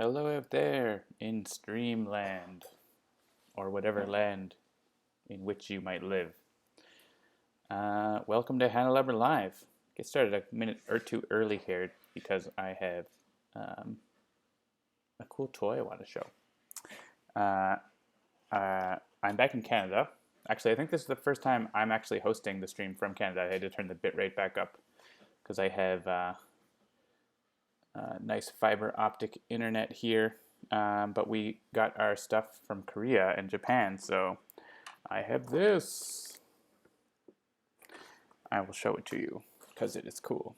Hello out there in Streamland, or whatever land in which you might live. Welcome to Handelabra Live. Get started a minute or two early here because I have a cool toy I want to show. I'm back in Canada. Actually, I think this is the first time I'm actually hosting the stream from Canada. I had to turn the bitrate back up because I have nice fiber optic internet here, but we got our stuff from Korea and Japan, so I have this. I will show it to you because it is cool.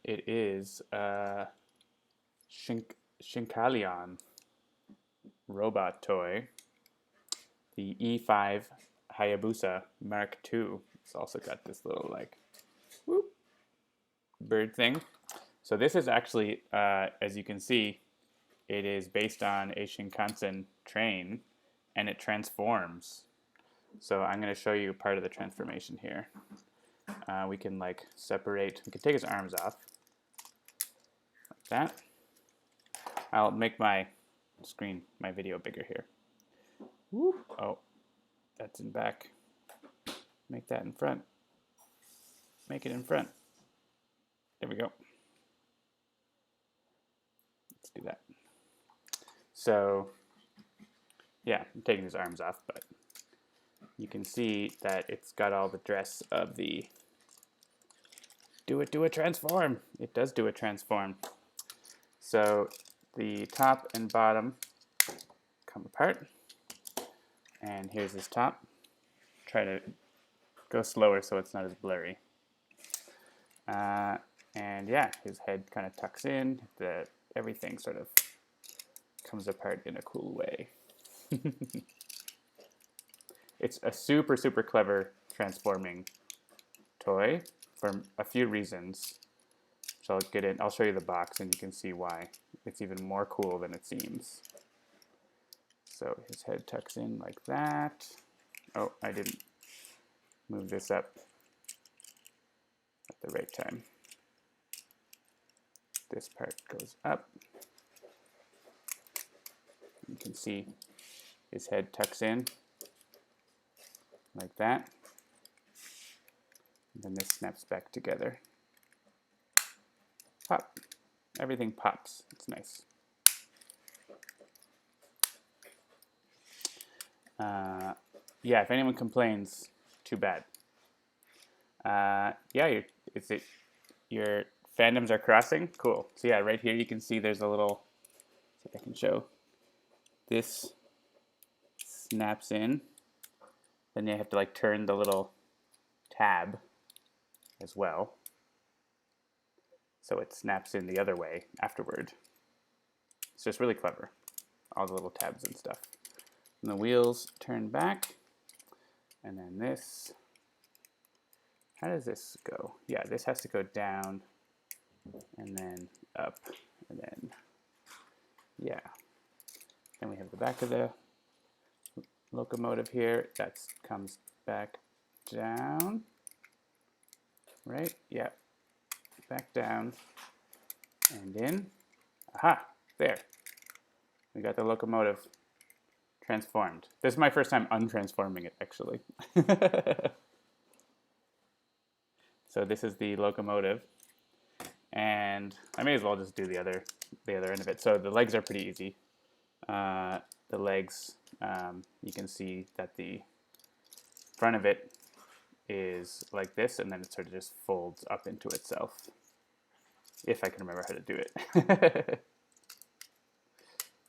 It is Shinkalion robot toy, the E5 Hayabusa Mark II. It's also got this little like whoop, bird thing. So this is actually, as you can see, it is based on a Shinkansen train, and it transforms. So I'm going to show you part of the transformation here. We can like separate, we can take his arms off, like that. I'll make my screen, my video bigger here. Whoop. Oh, that's in back. Make that in front. Make it in front. There we go. Do that. So yeah, I'm taking his arms off, but you can see that it's got all the dress of the do it transform. It does do a transform. So the top and bottom come apart, and here's his top. Try to go slower so it's not as blurry. And yeah, his head kind of tucks in. Everything sort of comes apart in a cool way. It's a super, super clever transforming toy for a few reasons. So I'll get in. I'll show you the box and you can see why. It's even more cool than it seems. So his head tucks in like that. Oh, I didn't move this up at the right time. This part goes up. You can see his head tucks in like that. And then this snaps back together. Pop. Everything pops. It's nice. Yeah, if anyone complains, too bad. Yeah, your fandoms are crossing? Cool. So yeah, right here you can see there's a little, see if I can show. This snaps in. Then you have to like turn the little tab as well. So it snaps in the other way afterward. It's just really clever. All the little tabs and stuff. And the wheels turn back. And then this, how does this go? Yeah, this has to go down and then up, and then, yeah. Then we have the back of the locomotive here. That comes back down, right? Yeah, back down and in. Aha, there. We got the locomotive transformed. This is my first time untransforming it, actually. So this is the locomotive. And I may as well just do the other end of it. So the legs are pretty easy. The legs, you can see that the front of it is like this, and then it sort of just folds up into itself. If I can remember how to do it.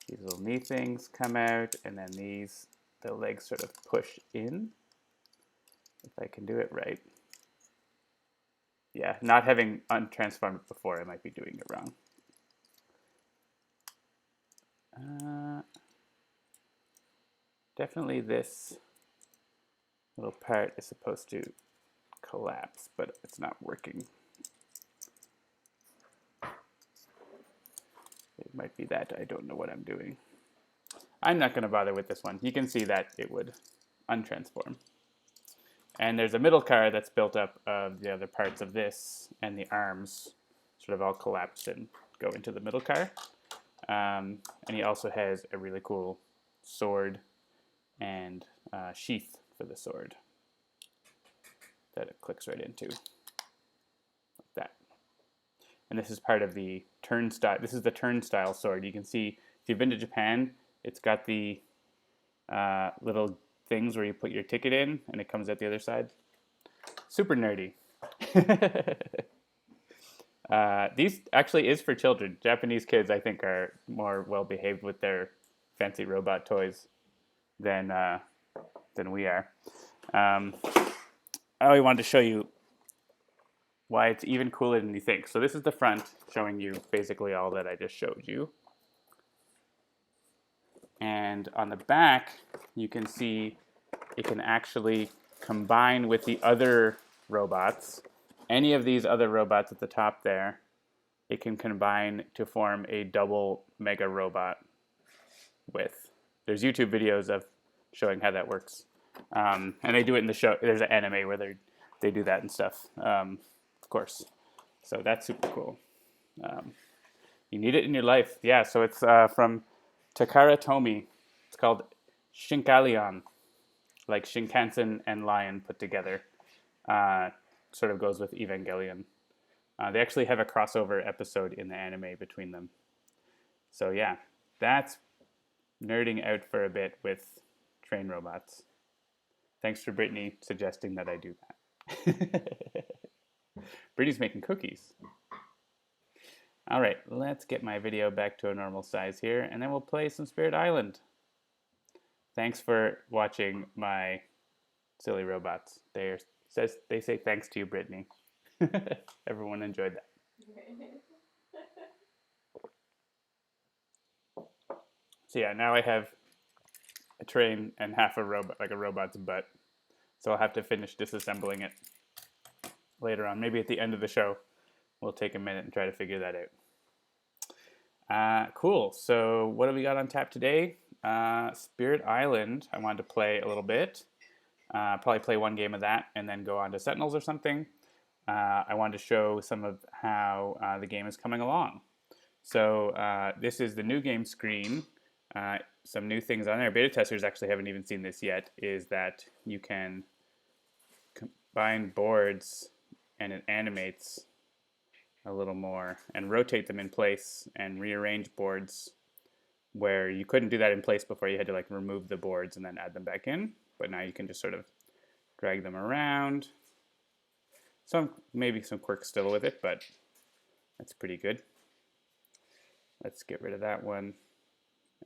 These little knee things come out, and then the legs sort of push in. If I can do it right. Yeah, not having untransformed it before, I might be doing it wrong. Definitely this little part is supposed to collapse, but it's not working. It might be that I don't know what I'm doing. I'm not going to bother with this one. You can see that it would untransform. And there's a middle car that's built up of the other parts of this, and the arms sort of all collapse and go into the middle car. And he also has a really cool sword and sheath for the sword that it clicks right into, like that. And this is part of the turnstile. This is the turnstile sword. You can see, if you've been to Japan, it's got the little things where you put your ticket in and it comes out the other side. Super nerdy. These actually is for children. Japanese kids, I think, are more well behaved with their fancy robot toys than we are. I wanted to show you why it's even cooler than you think. So this is the front, showing you basically all that I just showed you. And on the back, you can see it can actually combine with the other robots. Any of these other robots at the top there, it can combine to form a double mega robot with. There's YouTube videos of showing how that works. And they do it in the show. There's an anime where they do that and stuff, of course. So that's super cool. You need it in your life. Yeah, so it's from Takara Tomy. It's called Shinkalion, like Shinkansen and Lion put together. Sort of goes with Evangelion. They actually have a crossover episode in the anime between them. So yeah, that's nerding out for a bit with train robots. Thanks for Brittany suggesting that I do that. Brittany's making cookies. All right, let's get my video back to a normal size here, and then we'll play some Spirit Island. Thanks for watching my silly robots. They say thanks to you, Brittany. Everyone enjoyed that. So yeah, now I have a train and half a robot, like a robot's butt. So I'll have to finish disassembling it later on. Maybe at the end of the show, we'll take a minute and try to figure that out. Cool. So what have we got on tap today? Spirit Island. I wanted to play a little bit. Probably play one game of that and then go on to Sentinels or something. I wanted to show some of how the game is coming along. So this is the new game screen. Some new things on there. Beta testers actually haven't even seen this yet, is that you can combine boards and it animates a little more and rotate them in place and rearrange boards where you couldn't do that in place before. You had to like remove the boards and then add them back in, but now you can just sort of drag them around. Maybe some quirks still with it, but that's pretty good. Let's get rid of that one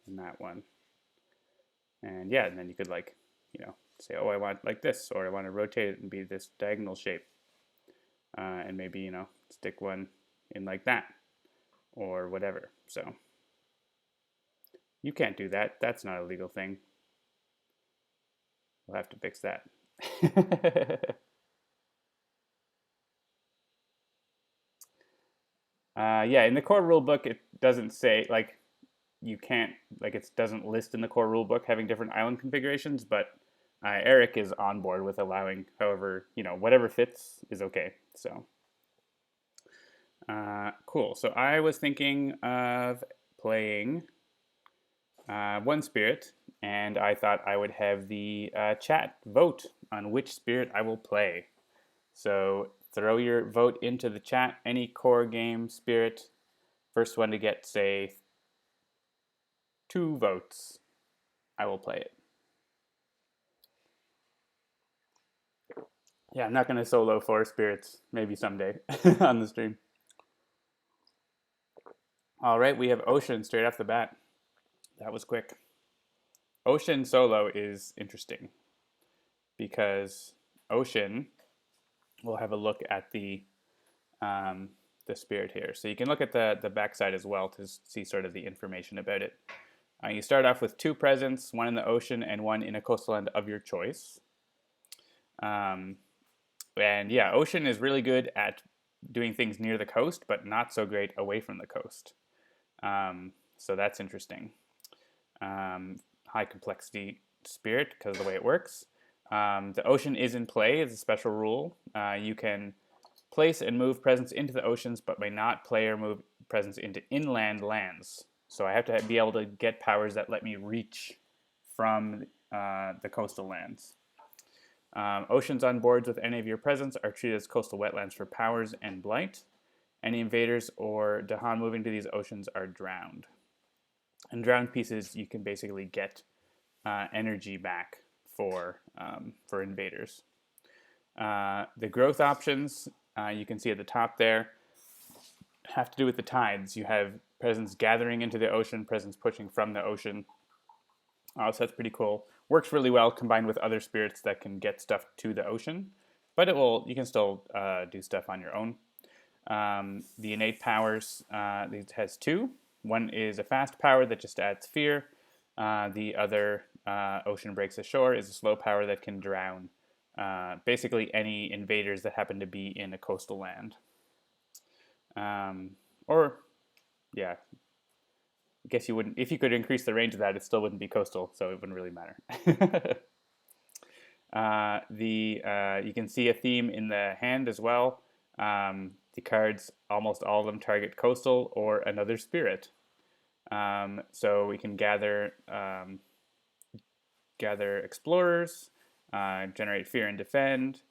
and that one. And yeah, and then you could like, say, oh, I want like this, or I want to rotate it and be this diagonal shape. And maybe, stick one in like that or whatever. So you can't do that. That's not a legal thing. We'll have to fix that. Yeah, in the core rulebook, it doesn't say, like, you can't, like, it doesn't list in the core rulebook having different island configurations, but Eric is on board with allowing, however, whatever fits is okay. So, cool. So I was thinking of playing one spirit, and I thought I would have the chat vote on which spirit I will play. So throw your vote into the chat. Any core game spirit, first one to get, say, 2 votes, I will play it. Yeah, I'm not going to solo 4 spirits, maybe someday on the stream. All right, we have Ocean straight off the bat. That was quick. Ocean solo is interesting because Ocean, we'll have a look at the spirit here. So you can look at the backside as well to see sort of the information about it. You start off with 2 presents, one in the ocean and one in a coastal land of your choice. And yeah, Ocean is really good at doing things near the coast, but not so great away from the coast. So that's interesting. High complexity spirit because of the way it works. The ocean is in play as a special rule. You can place and move presents into the oceans, but may not play or move presents into inland lands. So I have to be able to get powers that let me reach from the coastal lands. Oceans on boards with any of your presence are treated as coastal wetlands for powers and blight. Any invaders or Dahan moving to these oceans are drowned. And drowned pieces, you can basically get energy back for invaders. The growth options, you can see at the top there, have to do with the tides. You have presence gathering into the ocean, presence pushing from the ocean. So that's pretty cool. Works really well combined with other spirits that can get stuff to the ocean, but you can still do stuff on your own. The innate powers, it has two. One is a fast power that just adds fear. The other, Ocean Breaks Ashore, is a slow power that can drown basically any invaders that happen to be in a coastal land. Yeah, I guess you wouldn't, if you could increase the range of that, it still wouldn't be coastal, so it wouldn't really matter. You can see a theme in the hand as well. The cards, almost all of them target coastal or another spirit. So we can gather explorers, generate fear and defend,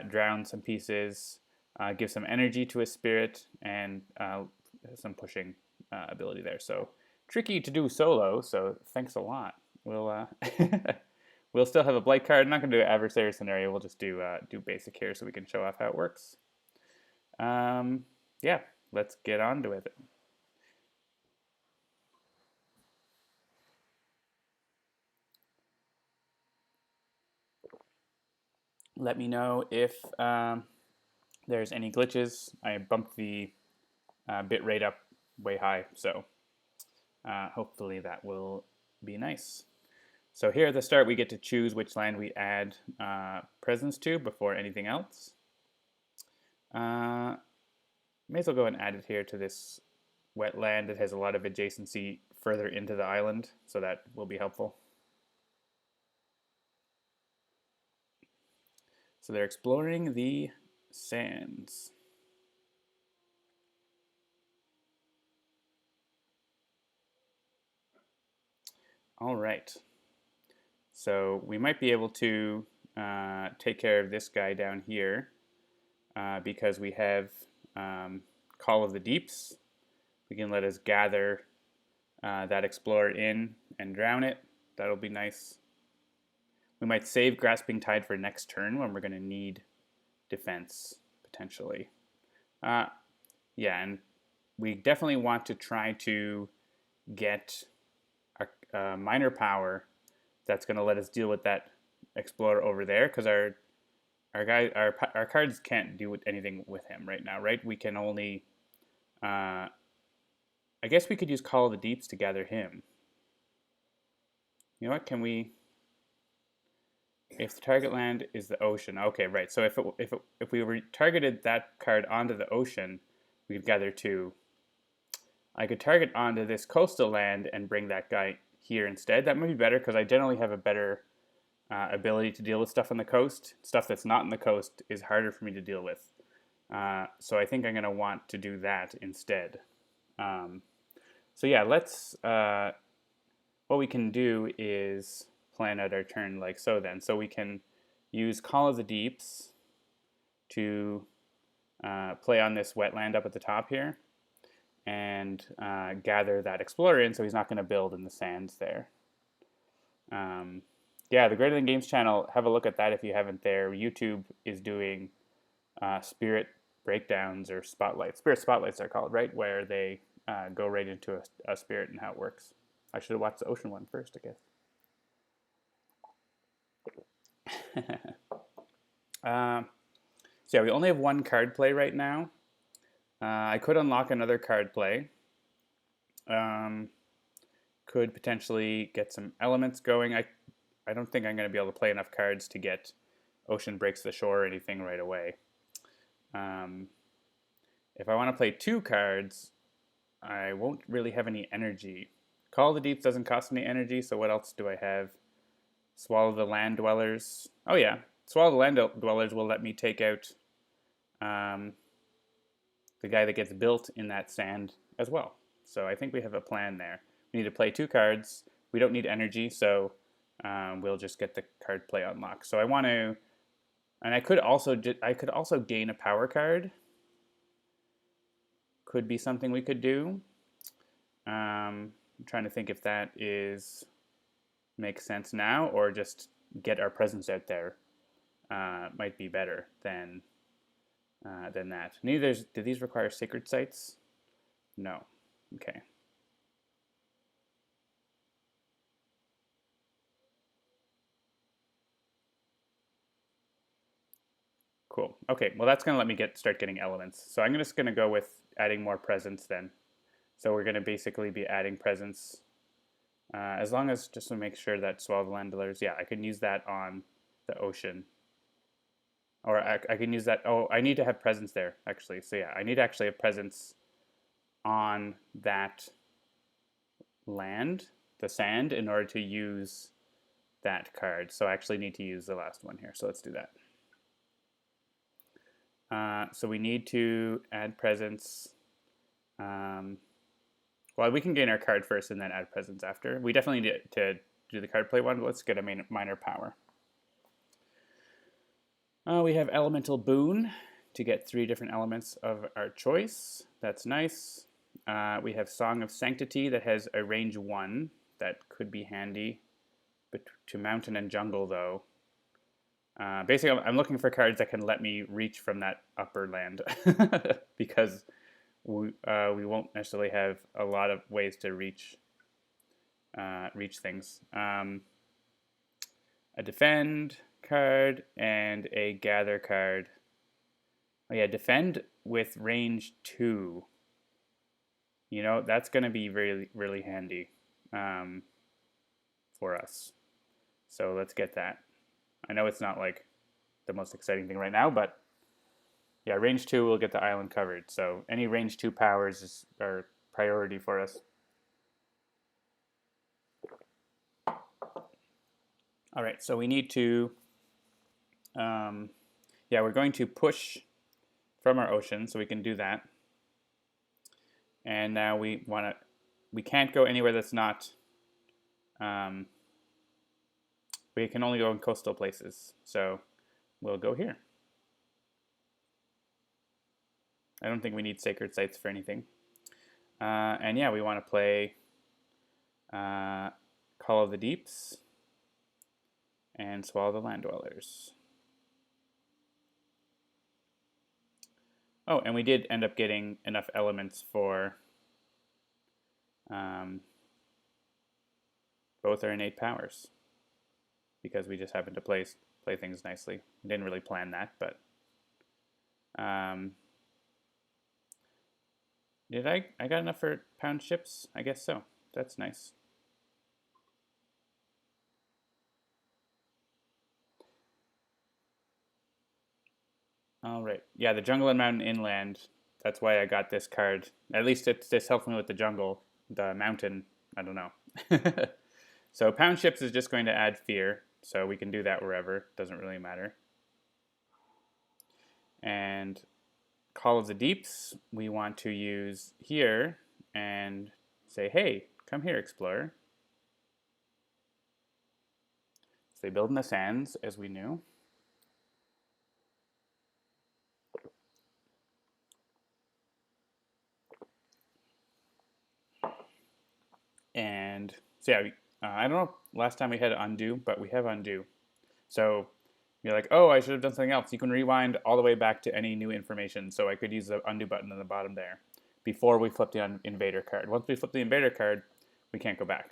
drown some pieces, give some energy to a spirit, and some pushing ability there. So tricky to do solo, so thanks a lot. We'll we'll still have a blight card. I'm not going to do an adversary scenario. We'll just do basic here so we can show off how it works. Yeah, let's get on to it. Let me know if there's any glitches. I bumped the bit rate up way high, so hopefully that will be nice. So here at the start, we get to choose which land we add presence to before anything else. May as well go and add it here to this wetland. It has a lot of adjacency further into the island, so that will be helpful. So they're exploring the sands. All right. So we might be able to take care of this guy down here because we have Call of the Deeps. We can let us gather that explorer in and drown it. That'll be nice. We might save Grasping Tide for next turn when we're going to need defense, potentially. Yeah, and we definitely want to try to get a minor power that's going to let us deal with that explorer over there, because our cards can't do anything with him right now, right? We can only... I guess we could use Call of the Deeps to gather him. You know what, can we... If the target land is the ocean, okay, right. So if we targeted that card onto the ocean, we could gather two. I could target onto this coastal land and bring that guy here instead. That might be better because I generally have a better ability to deal with stuff on the coast. Stuff that's not on the coast is harder for me to deal with. So I think I'm going to want to do that instead. So yeah, let's. What we can do is plan out our turn like so then. So we can use Call of the Deeps to play on this wetland up at the top here and gather that explorer in so he's not going to build in the sands there. Yeah, the Greater Than Games channel, have a look at that if you haven't there. YouTube is doing spirit breakdowns or spotlights. Spirit spotlights are called, right? Where they go right into a spirit and how it works. I should have watched the ocean one first, I guess. So yeah, we only have one card play right now. I could unlock another card play. Could potentially get some elements going. I don't think I'm going to be able to play enough cards to get Ocean Breaks the Shore or anything right away. If I want to play two cards, I won't really have any energy. Call of the Deeps doesn't cost any energy, so what else do I have? Swallow the Land Dwellers. Oh yeah, Swallow the Land Dwellers will let me take out the guy that gets built in that sand as well. So I think we have a plan there. We need to play 2 cards. We don't need energy, so we'll just get the card play unlocked. So I want to, and I could also gain a power card. Could be something we could do. I'm trying to think if that makes sense now, or just get our presence out there. Might be better than that. Do these require sacred sites? No. Okay. Cool. Okay, well that's going to let me start getting elements. So I'm just going to go with adding more presence then. So we're going to basically be adding presence. As long as, just to make sure that Swavelandlers, yeah, I can use that on the ocean. Or I can use that, oh, I need to have presence there, actually. So yeah, I need to actually have presence on that land, the sand, in order to use that card. So I actually need to use the last one here. So let's do that. So we need to add presence. Well, we can gain our card first and then add presence after. We definitely need to do the card play one, but let's get a minor power. We have Elemental Boon to get 3 different elements of our choice. That's nice. We have Song of Sanctity that has a range 1. That could be handy. But to Mountain and Jungle, though. Basically, I'm looking for cards that can let me reach from that upper land. Because we won't necessarily have a lot of ways to reach things. A Defend card and a Gather card. Oh yeah, Defend with range 2. You know, that's going to be really, really handy for us. So let's get that. I know it's not like the most exciting thing right now, but yeah, range 2 will get the island covered. So any range 2 powers are priority for us. All right, so we need to, yeah, we're going to push from our ocean, so we can do that. And now we can't go anywhere that's not, we can only go in coastal places. So we'll go here. I don't think we need sacred sites for anything. And yeah, we want to play Call of the Deeps and Swallow the Land Dwellers. Oh, and we did end up getting enough elements for both our innate powers, because we just happened to play things nicely. We didn't really plan that, but did I got enough for pound ships? I guess so. That's nice. All right. Yeah, the jungle and mountain inland. That's why I got this card. At least it's helping me with the jungle. The mountain, I don't know. So pound ships is just going to add fear. So we can do that wherever. Doesn't really matter. And Call of the Deeps, we want to use here and say, hey, come here, explorer. So they build in the sands, as we knew. And so yeah, I don't know last time we had undo, but we have undo. So you're like, oh, I should have done something else. You can rewind all the way back to any new information. So I could use the undo button on the bottom there before we flip the invader card. Once we flip the invader card, we can't go back.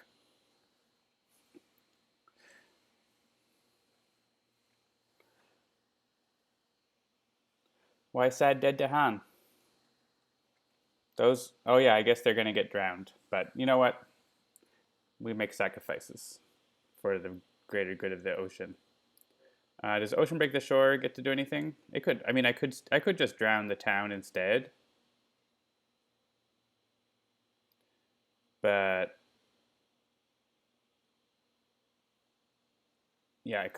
Why sad dead to Han? Those, oh yeah, I guess they're going to get drowned. But you know what? We make sacrifices for the greater good of the ocean. Does Ocean Break the Shore get to do anything? It could. I mean, I could just drown the town instead. But yeah, I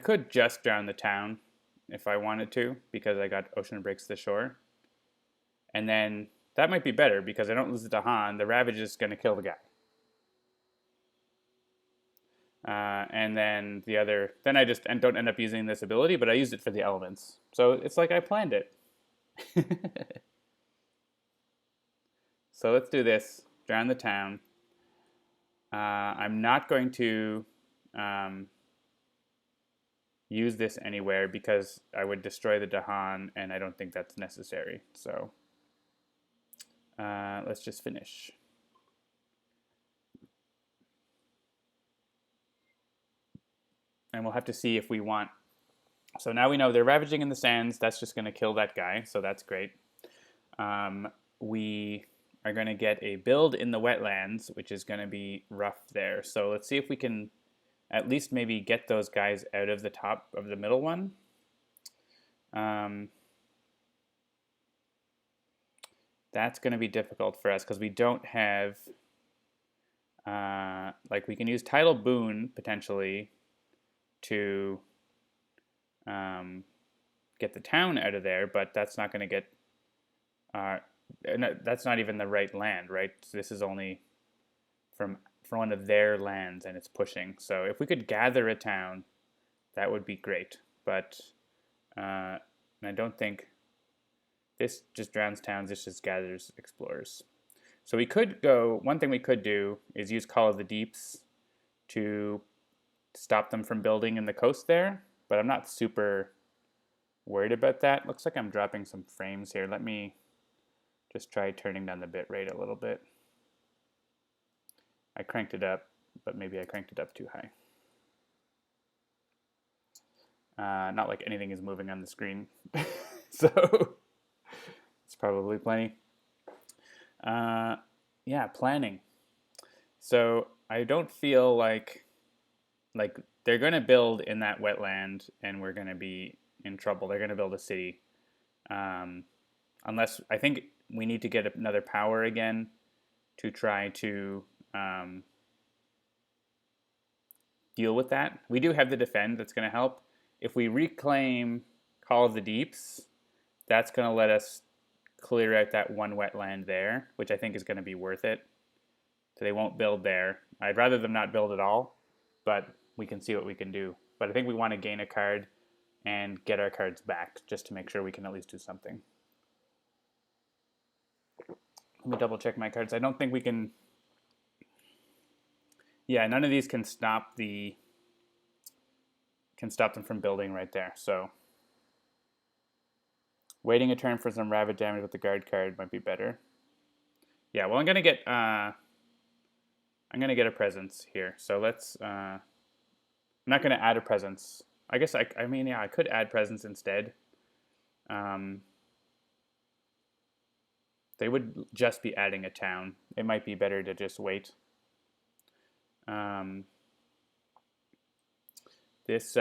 could just drown the town if I wanted to, because I got Ocean Breaks the Shore. And then that might be better because I don't lose the Dahan. The Ravage is going to kill the guy. And then the other, then I just don't end up using this ability, but I used it for the elements. So it's like I planned it. So let's do this. Drown the town. I'm not going to use this anywhere because I would destroy the Dahan, and I don't think that's necessary. So let's just finish. And we'll have to see if we want. So now we know they're ravaging in the sands. That's just going to kill that guy, so that's great. We are going to get a build in the wetlands, which is going to be rough there. So let's see if we can at least maybe get those guys out of the top of the middle one. That's going to be difficult for us because we don't have, like we can use Tidal Boon potentially to get the town out of there, but that's not going to get, that's not even the right land, right? So this is only from one of their lands, and it's pushing. So if we could gather a town, that would be great. But and I don't think this just drowns towns. This just gathers explorers. So we could go. One thing we could do is use Call of the Deeps to stop them from building in the coast there. But I'm not super worried about that. Looks like I'm dropping some frames here. Let me just try turning down the bitrate a little bit. I cranked it up, but maybe I cranked it up too high. Not like anything is moving on the screen, so it's probably plenty. Yeah, planning. So I don't feel like they're going to build in that wetland, and we're going to be in trouble. They're going to build a city, unless I think we need to get another power again to try to deal with that. We do have the defend that's going to help. If we reclaim Call of the Deeps, that's going to let us clear out that one wetland there, which I think is going to be worth it. So they won't build there. I'd rather them not build at all, but we can see what we can do. But I think we want to gain a card and get our cards back just to make sure we can at least do something. Let me double check my cards. I don't think we can. Yeah, none of these can stop them from building right there. So waiting a turn for some Ravage damage with the guard card might be better. Yeah, well, I'm gonna get a presence here. So let's. I'm not gonna add a presence. I guess I mean, yeah, I could add presence instead. They would just be adding a town. It might be better to just wait. This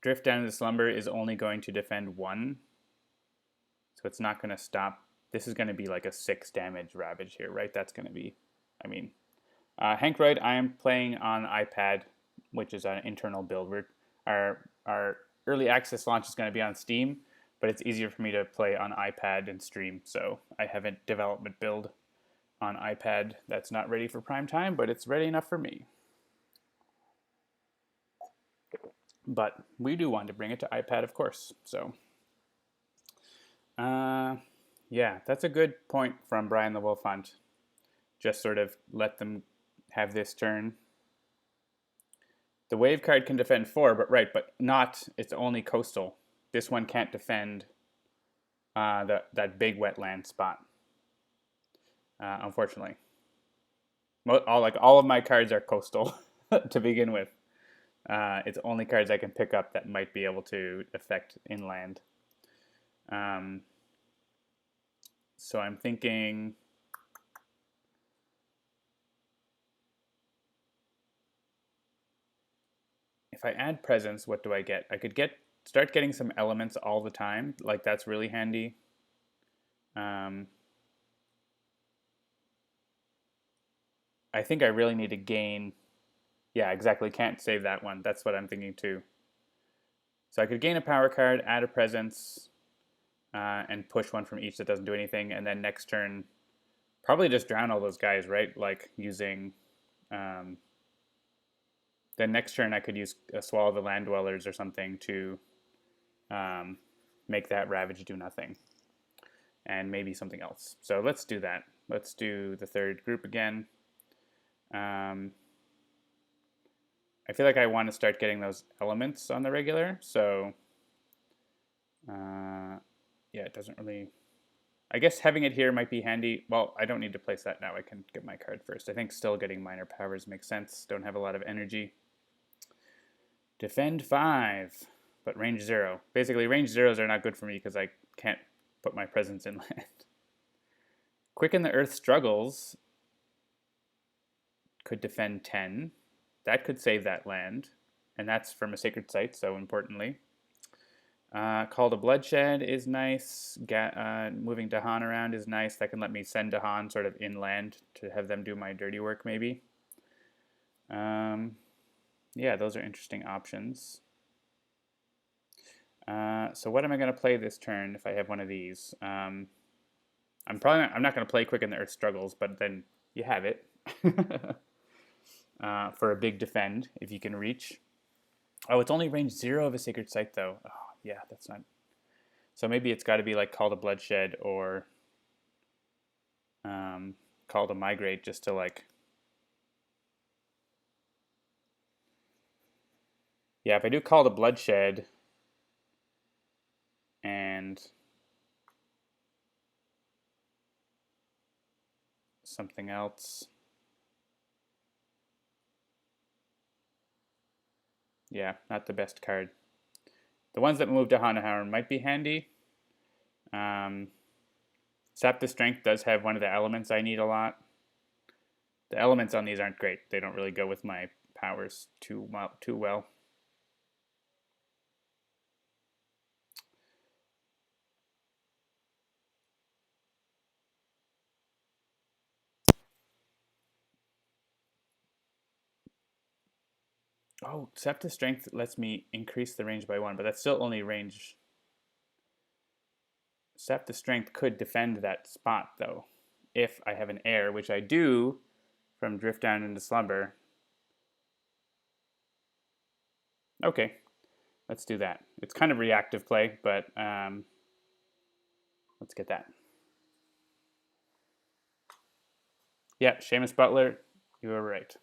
Drift Down into Slumber is only going to defend 1. So it's not going to stop. This is going to be like a 6 damage Ravage here, right? That's going to be, I mean. Hankroyd, I am playing on iPad, which is an internal build. Our early access launch is going to be on Steam, but it's easier for me to play on iPad and stream, so I have a development build on iPad that's not ready for prime time, but it's ready enough for me. But we do want to bring it to iPad, of course. So, yeah, that's a good point from Brian the Wolf Hunt. Just sort of let them have this turn. The wave card can defend 4, but not. It's only coastal. This one can't defend that big wetland spot. Unfortunately, all of my cards are coastal to begin with. It's only cards I can pick up that might be able to affect inland. So I'm thinking. If I add presence, what do I get? I could start getting some elements all the time. Like, that's really handy. I think I really need to gain. Yeah, exactly. Can't save that one. That's what I'm thinking too. So I could gain a power card, add a presence. and push one from each that doesn't do anything, and then next turn probably just drown all those guys, right? Like using then next turn I could use a Swallow the Land Dwellers or something to make that Ravage do nothing, and maybe something else. So let's do that. Let's do the third group again. I feel like I want to start getting those elements on the regular, so yeah, it doesn't really... I guess having it here might be handy. Well, I don't need to place that now. I can get my card first. I think still getting minor powers makes sense. Don't have a lot of energy. Defend 5, but range 0. Basically, range 0s are not good for me because I can't put my presence in land. Quicken the Earth Struggles could defend 10. That could save that land, and that's from a Sacred Site, so importantly. Call to Bloodshed is nice. Moving Dahan around is nice. That can let me send Dahan sort of inland to have them do my dirty work, maybe. Yeah, those are interesting options. So what am I going to play this turn if I have one of these? I'm not going to play Quicken the Earth Struggles, but then you have it for a big defend if you can reach. Oh, it's only range 0 of a Sacred Site though. Oh, yeah, that's not... So maybe it's got to be like Call to Bloodshed or Call to Migrate just to like... Yeah, if I do Call to Bloodshed and something else... Yeah, not the best card. The ones that move to Handelabra might be handy. Sap the Strength does have one of the elements I need a lot. The elements on these aren't great. They don't really go with my powers too well. Oh, Sap the Strength lets me increase the range by 1, but that's still only range. Sap the Strength could defend that spot, though, if I have an air, which I do from Drift Down into Slumber. Okay, let's do that. It's kind of reactive play, but let's get that. Yeah, Seamus Butler, you were right.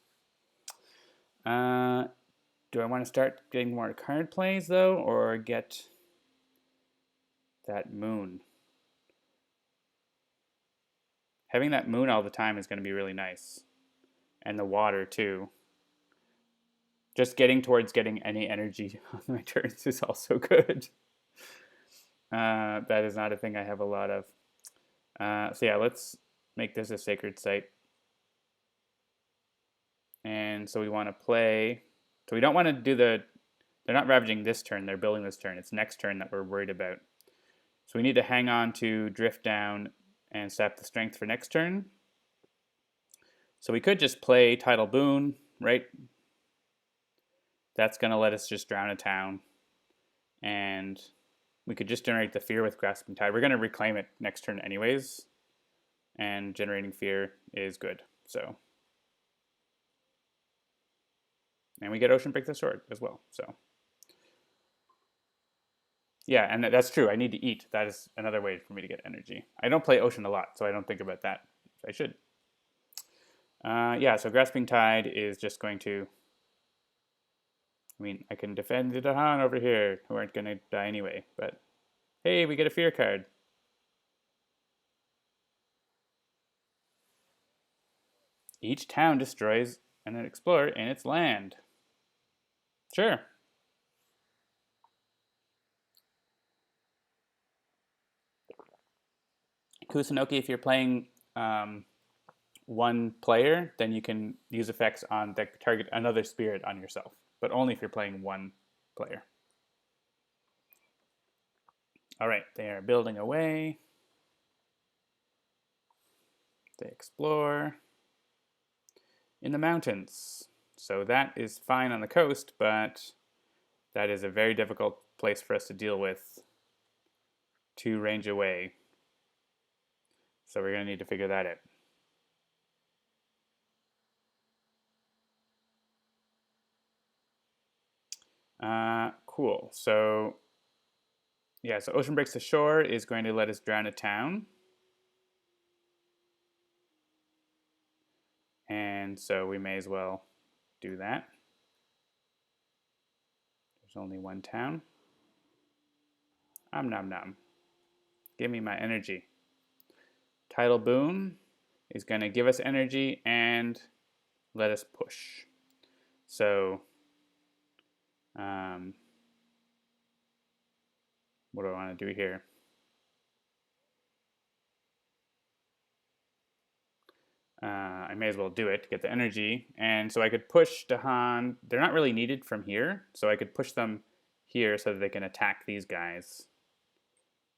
Do I want to start getting more card plays, though, or get that moon? Having that moon all the time is going to be really nice. And the water, too. Just getting towards getting any energy on my turns is also good. That is not a thing I have a lot of. So yeah, let's make this a Sacred Site. And so we want to play... So we don't want to do the... They're not ravaging this turn, they're building this turn. It's next turn that we're worried about. So we need to hang on to Drift Down and Sap the Strength for next turn. So we could just play Tidal Boon, right? That's going to let us just drown a town. And we could just generate the Fear with Grasping Tide. We're going to reclaim it next turn anyways. And generating Fear is good. So... And we get Ocean Break the Sword as well. So, yeah, and that's true. I need to eat. That is another way for me to get energy. I don't play Ocean a lot, so I don't think about that. I should. Yeah, so Grasping Tide is just going to... I mean, I can defend the Dahan over here, who aren't going to die anyway. But, hey, we get a Fear card. Each town destroys an explorer in its land. Sure. Kusunoki, if you're playing one player, then you can use effects on the target another spirit on yourself, but only if you're playing one player. All right, they are building away. They explore in the mountains. So that is fine on the coast, but that is a very difficult place for us to deal with 2 range away. So we're going to need to figure that out. Cool. So, yeah, so Ocean Breaks the Shore is going to let us drown a town. And so we may as well do that. There's only one town. Nom nom. Give me my energy. Tidal Boom is going to give us energy and let us push. So, what do I want to do here? I may as well do it to get the energy. And so I could push Dahan. They're not really needed from here, so I could push them here so that they can attack these guys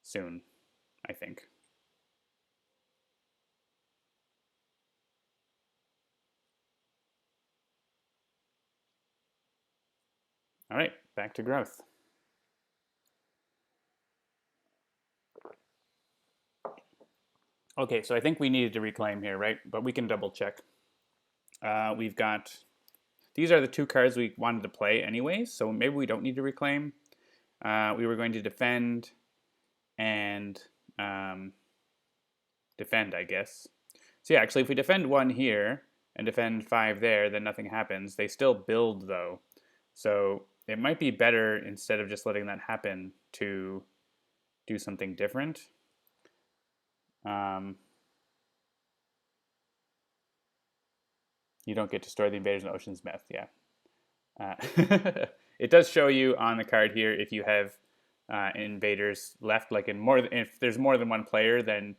soon, I think. All right, back to growth. Okay, so I think we needed to reclaim here, right? But we can double check. We've got, these are the 2 cards we wanted to play anyways, so maybe we don't need to reclaim. We were going to defend and defend, I guess. So yeah, actually if we defend 1 here and defend 5 there, then nothing happens. They still build though. So it might be better, instead of just letting that happen, to do something different. You don't get to store the invaders in Ocean's Myth, yeah. It does show you on the card here if you have invaders left, like if there's more than 1 player, then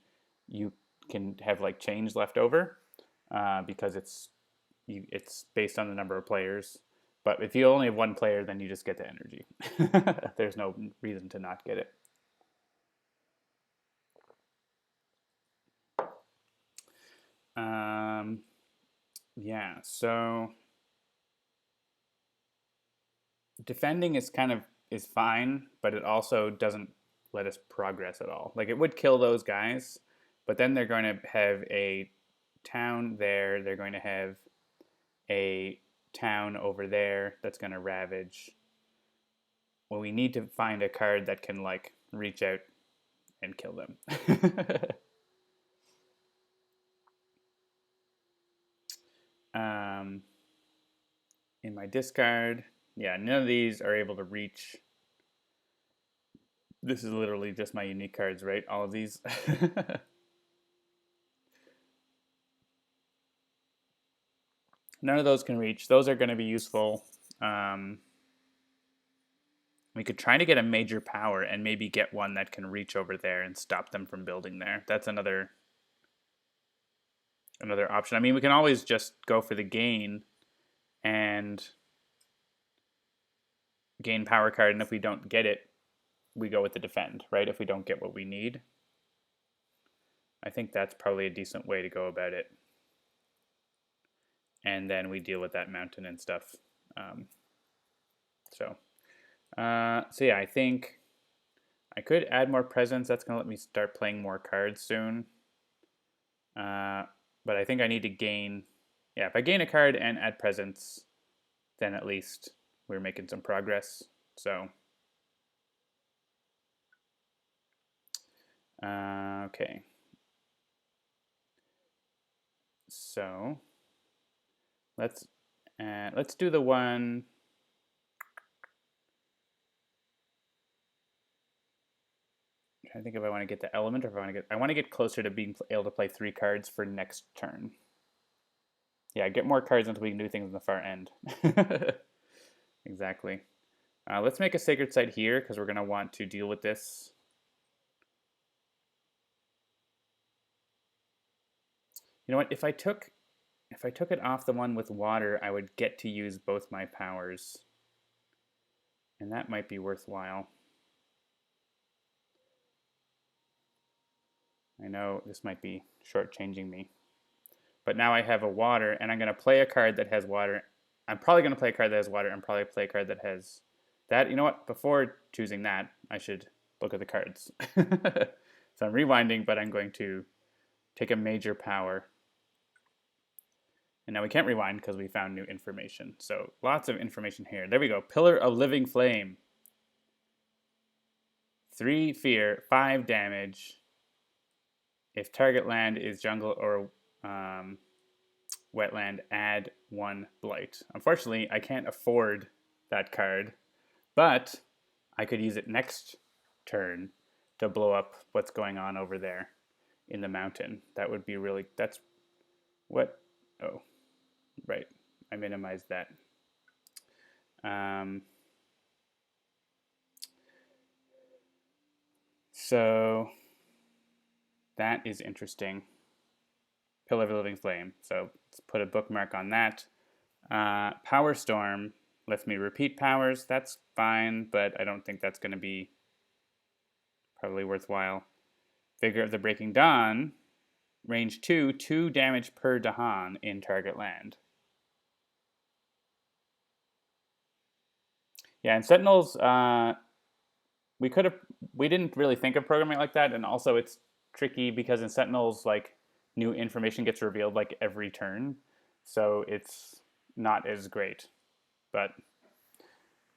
you can have like change left over because it's based on the number of players. But if you only have 1 player, then you just get the energy. There's no reason to not get it. Yeah, so defending is fine, but it also doesn't let us progress at all. Like, it would kill those guys, but then they're going to have a town there. They're going to have a town over there that's going to ravage. Well, we need to find a card that can like reach out and kill them. In my discard, yeah, none of these are able to reach. This is literally just my unique cards, right? All of these. None of those can reach. Those are going to be useful. We could try to get a major power and maybe get one that can reach over there and stop them from building there. That's another option. I mean, we can always just go for the gain and gain power card, and if we don't get it, we go with the defend, right? If we don't get what we need. I think that's probably a decent way to go about it. And then we deal with that mountain and stuff. So yeah, I think I could add more presence. That's going to let me start playing more cards soon. But I think I need to gain, yeah, if I gain a card and add presence, then at least we're making some progress. So, okay. So, let's do the one. I think if I want to get the element, or if I want to get closer to being able to play 3 cards for next turn. Yeah, get more cards until we can do things on the far end. Exactly. Let's make a sacred site here because we're going to want to deal with this. You know what? If I took it off the one with water, I would get to use both my powers, and that might be worthwhile. I know this might be shortchanging me, but now I have a water, and I'm going to play a card that has water. I'm probably going to play a card that has water, and probably play a card that has that. You know what? Before choosing that, I should look at the cards. So I'm rewinding, but I'm going to take a major power. And now we can't rewind because we found new information. So lots of information here. There we go. Pillar of Living Flame. 3 fear, 5 damage. If target land is jungle or wetland, add 1 blight. Unfortunately, I can't afford that card, but I could use it next turn to blow up what's going on over there in the mountain. That would be really, that's what, oh, right. I minimized that. So that is interesting. Pillar of the Living Flame. So let's put a bookmark on that. Power Storm lets me repeat powers. That's fine, but I don't think that's going to be probably worthwhile. Vigor of the Breaking Dawn. Range 2, 2 damage per Dahan in target land. Yeah, and Sentinels, we didn't really think of programming like that, and also it's tricky because in Sentinels, like, new information gets revealed like every turn, so it's not as great. But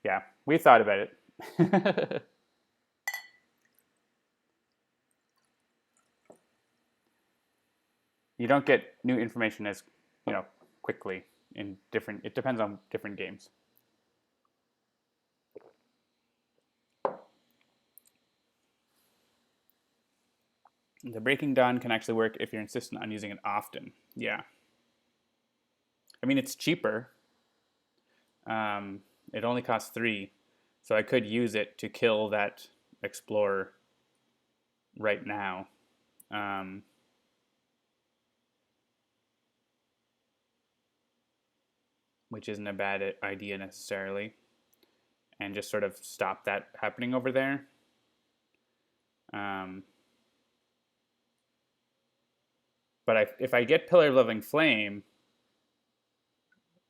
yeah, we thought about it. You don't get new information as, quickly in different, it depends on different games. The Breaking Dawn can actually work if you're insistent on using it often. Yeah. I mean, it's cheaper. It only costs 3, so I could use it to kill that Explorer right now. Which isn't a bad idea necessarily. And just sort of stop that happening over there. But if I get Pillar of Living Flame,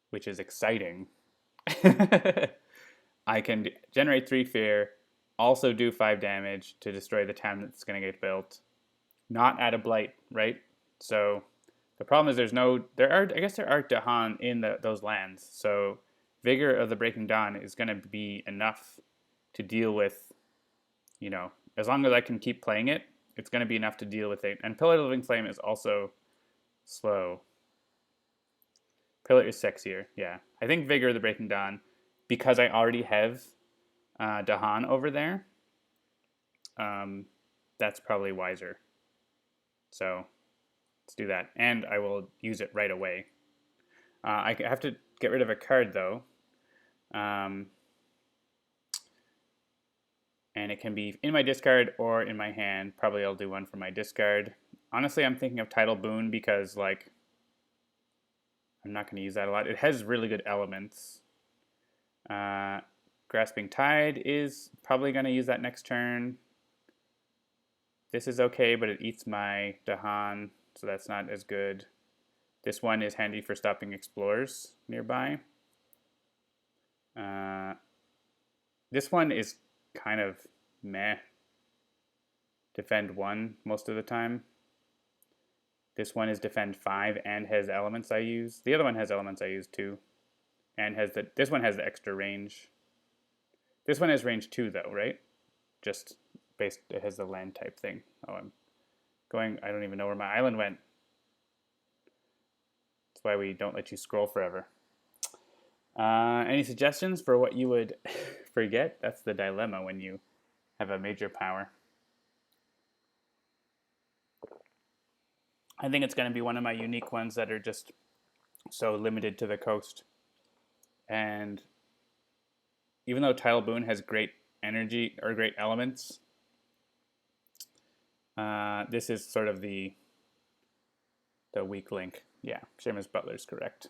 which is exciting, I can generate 3 fear, also do 5 damage to destroy the town that's going to get built, not add a blight, right? So the problem is I guess there are Dahan in those lands, so Vigor of the Breaking Dawn is going to be enough to deal with, as long as I can keep playing it, it's going to be enough to deal with it. And Pillar of the Living Flame is also slow. Pillar is sexier, yeah. I think Vigor of the Breaking Dawn, because I already have Dahan over there, that's probably wiser. So let's do that. And I will use it right away. I have to get rid of a card, though. And it can be in my discard or in my hand. Probably I'll do one for my discard. Honestly, I'm thinking of Tidal Boon because, like, I'm not going to use that a lot. It has really good elements. Grasping Tide is probably going to use that next turn. This is okay, but it eats my Dahan, so that's not as good. This one is handy for stopping explorers nearby. This one is kind of meh. Defend 1 most of the time. This one is defend 5 and has elements I use. The other one has elements I use too. And this one has the extra range. This one has range 2 though, right? Just based, it has the land type thing. Oh, I don't even know where my island went. That's why we don't let you scroll forever. Any suggestions for what you would forget? That's the dilemma when you have a major power. I think it's going to be one of my unique ones that are just so limited to the coast. And even though Tidal Boon has great energy or great elements, this is sort of the weak link. Yeah, Seamus Butler's correct.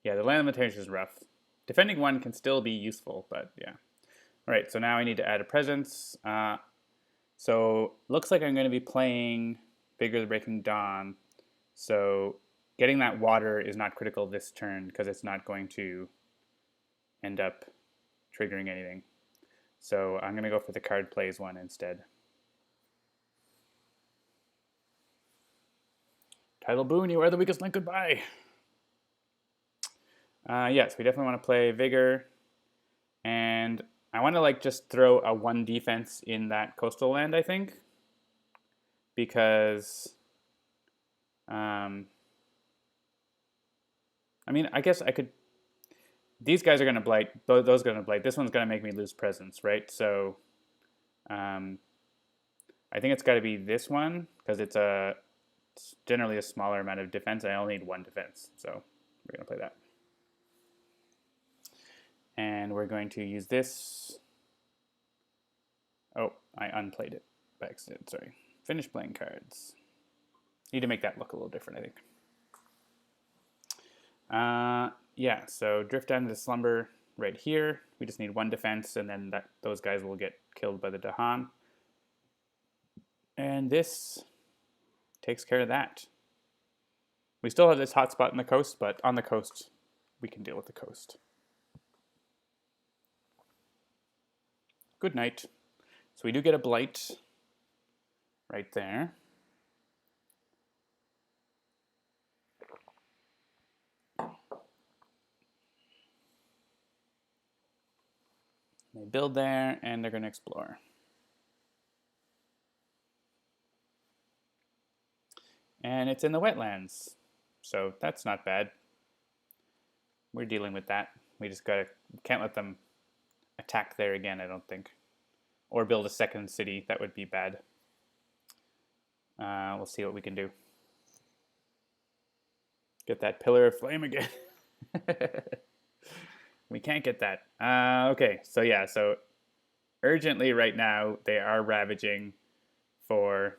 Yeah, the land limitation is rough. Defending 1 can still be useful, but yeah. All right, so now I need to add a presence. So looks like I'm going to be playing Vigor of the Breaking Dawn. So getting that water is not critical this turn because it's not going to end up triggering anything. So I'm going to go for the card plays one instead. Title Boon, you are the weakest link, goodbye. Yes, we definitely want to play Vigor. And I want to like just throw a 1 defense in that coastal land, I think. Because, I mean, I guess I could, these guys are going to blight, those are going to blight. This one's going to make me lose presence, right? So, I think it's got to be this one, because it's generally a smaller amount of defense. I only need 1 defense, so we're going to play that. And we're going to use this. Oh, I unplayed it by accident, sorry. Finish playing cards. Need to make that look a little different, I think. Yeah, so drift down to the slumber right here. We just need 1 defense, and then those guys will get killed by the Dahan. And this takes care of that. We still have this hotspot in the coast, but on the coast, we can deal with the coast. Good night. So we do get a blight right there. They build there, and they're going to explore. And it's in the wetlands, so that's not bad. We're dealing with that. We just can't let them attack there again, I don't think. Or build a second city, that would be bad. We'll see what we can do. Get that pillar of flame again. We can't get that. Okay, so yeah, so urgently right now, they are ravaging for,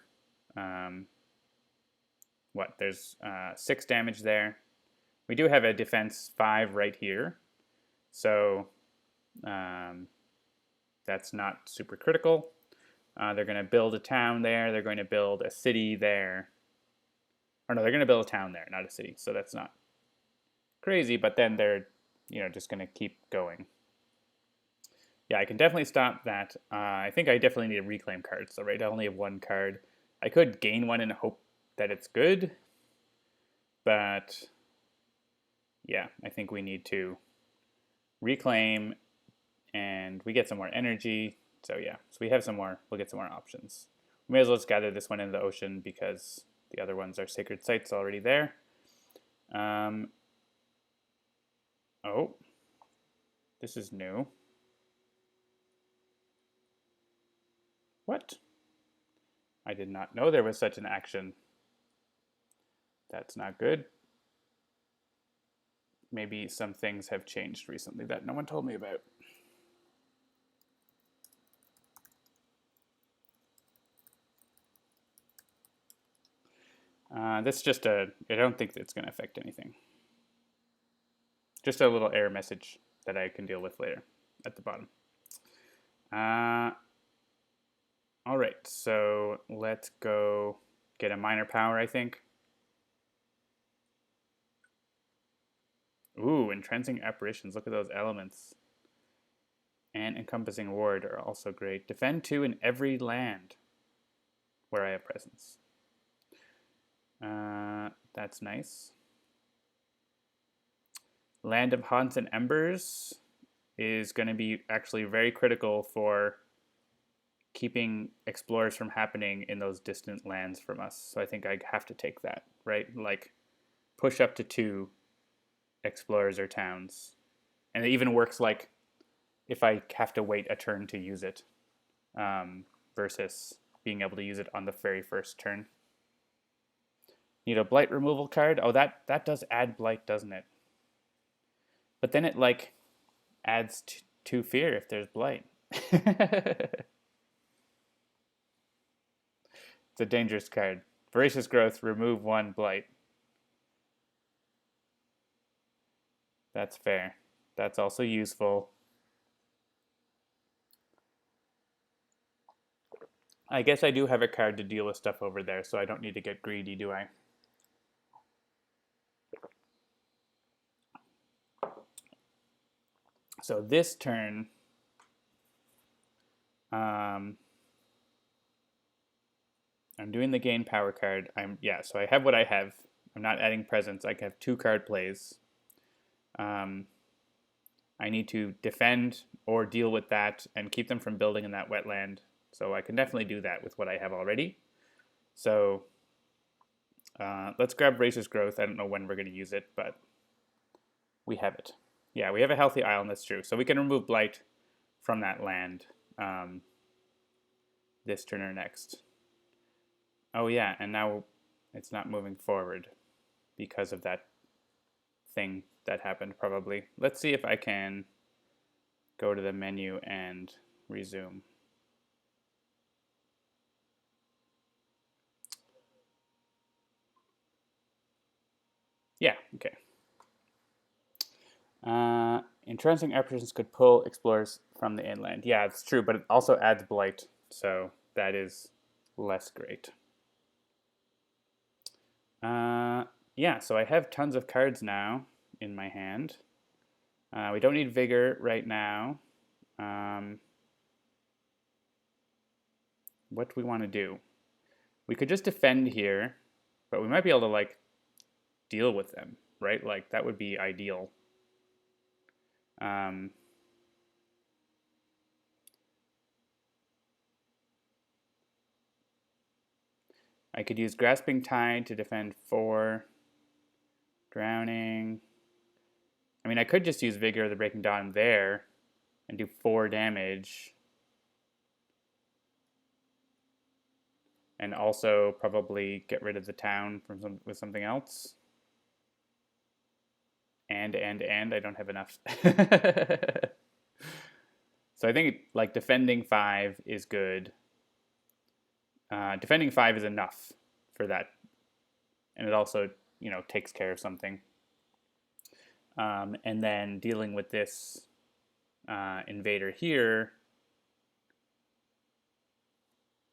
there's 6 damage there. We do have a defense 5 right here, so that's not super critical. They're going to build a town there. They're going to build a city there. Or no, they're going to build a town there, not a city. So that's not crazy, but then they're, just going to keep going. Yeah, I can definitely stop that. I think I definitely need a reclaim card. So, right, I only have 1 card. I could gain 1 and hope that it's good. But, yeah, I think we need to reclaim, and we get some more energy. So, yeah, so we have some more. We'll get some more options. We may as well just gather this one in the ocean because the other ones are sacred sites already there. Oh, this is new. What? I did not know there was such an action. That's not good. Maybe some things have changed recently that no one told me about. That's just I don't think it's going to affect anything. Just a little error message that I can deal with later at the bottom. All right, so let's go get a minor power, I think. Ooh, entrancing apparitions. Look at those elements. And encompassing ward are also great. Defend 2 in every land where I have presence. That's nice. Land of Haunts and Embers is going to be actually very critical for keeping explorers from happening in those distant lands from us. So I think I have to take that, right? Like, push up to 2 explorers or towns. And it even works like if I have to wait a turn to use it, versus being able to use it on the very first turn. Need a blight removal card. Oh, that does add blight, doesn't it? But then it like adds 2 fear if there's blight. It's a dangerous card. Voracious Growth, remove 1 blight. That's fair. That's also useful. I guess I do have a card to deal with stuff over there, so I don't need to get greedy, do I? So this turn, I'm doing the gain power card. So I have what I have. I'm not adding presence. I have 2 card plays. I need to defend or deal with that and keep them from building in that wetland. So I can definitely do that with what I have already. So let's grab Racer's Growth. I don't know when we're going to use it, but we have it. Yeah, we have a healthy island, that's true. So we can remove Blight from that land this turn or next. Oh yeah, and now it's not moving forward because of that thing that happened probably. Let's see if I can go to the menu and resume. Yeah, okay. Entrancing apparitions could pull explorers from the inland. Yeah, it's true, but it also adds Blight, so that is less great. Yeah, so I have tons of cards now in my hand. We don't need Vigor right now. What do we want to do? We could just defend here, but we might be able to, like, deal with them, right? Like, that would be ideal. I could use Grasping Tide to defend 4. Drowning. I mean, I could just use Vigor of the Breaking Dawn there and do 4 damage. And also probably get rid of the town with something else. And I don't have enough. So I think like defending 5 is good. Defending 5 is enough for that. And it also, takes care of something. And then dealing with this invader here.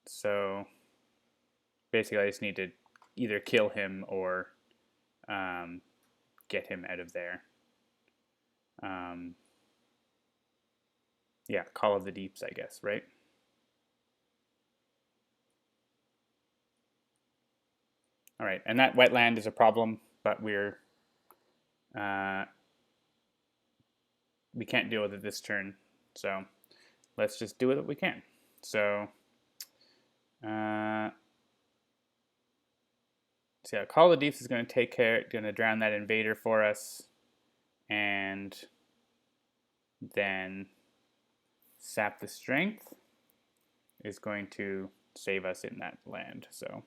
So basically I just need to either kill him or get him out of there. Yeah, Call of the Deeps, I guess, right? All right, and that wetland is a problem, but we can't deal with it this turn, so let's just do what we can. So, Call of the Deeps is going to drown that invader for us, and then Sap the Strength is going to save us in that land. So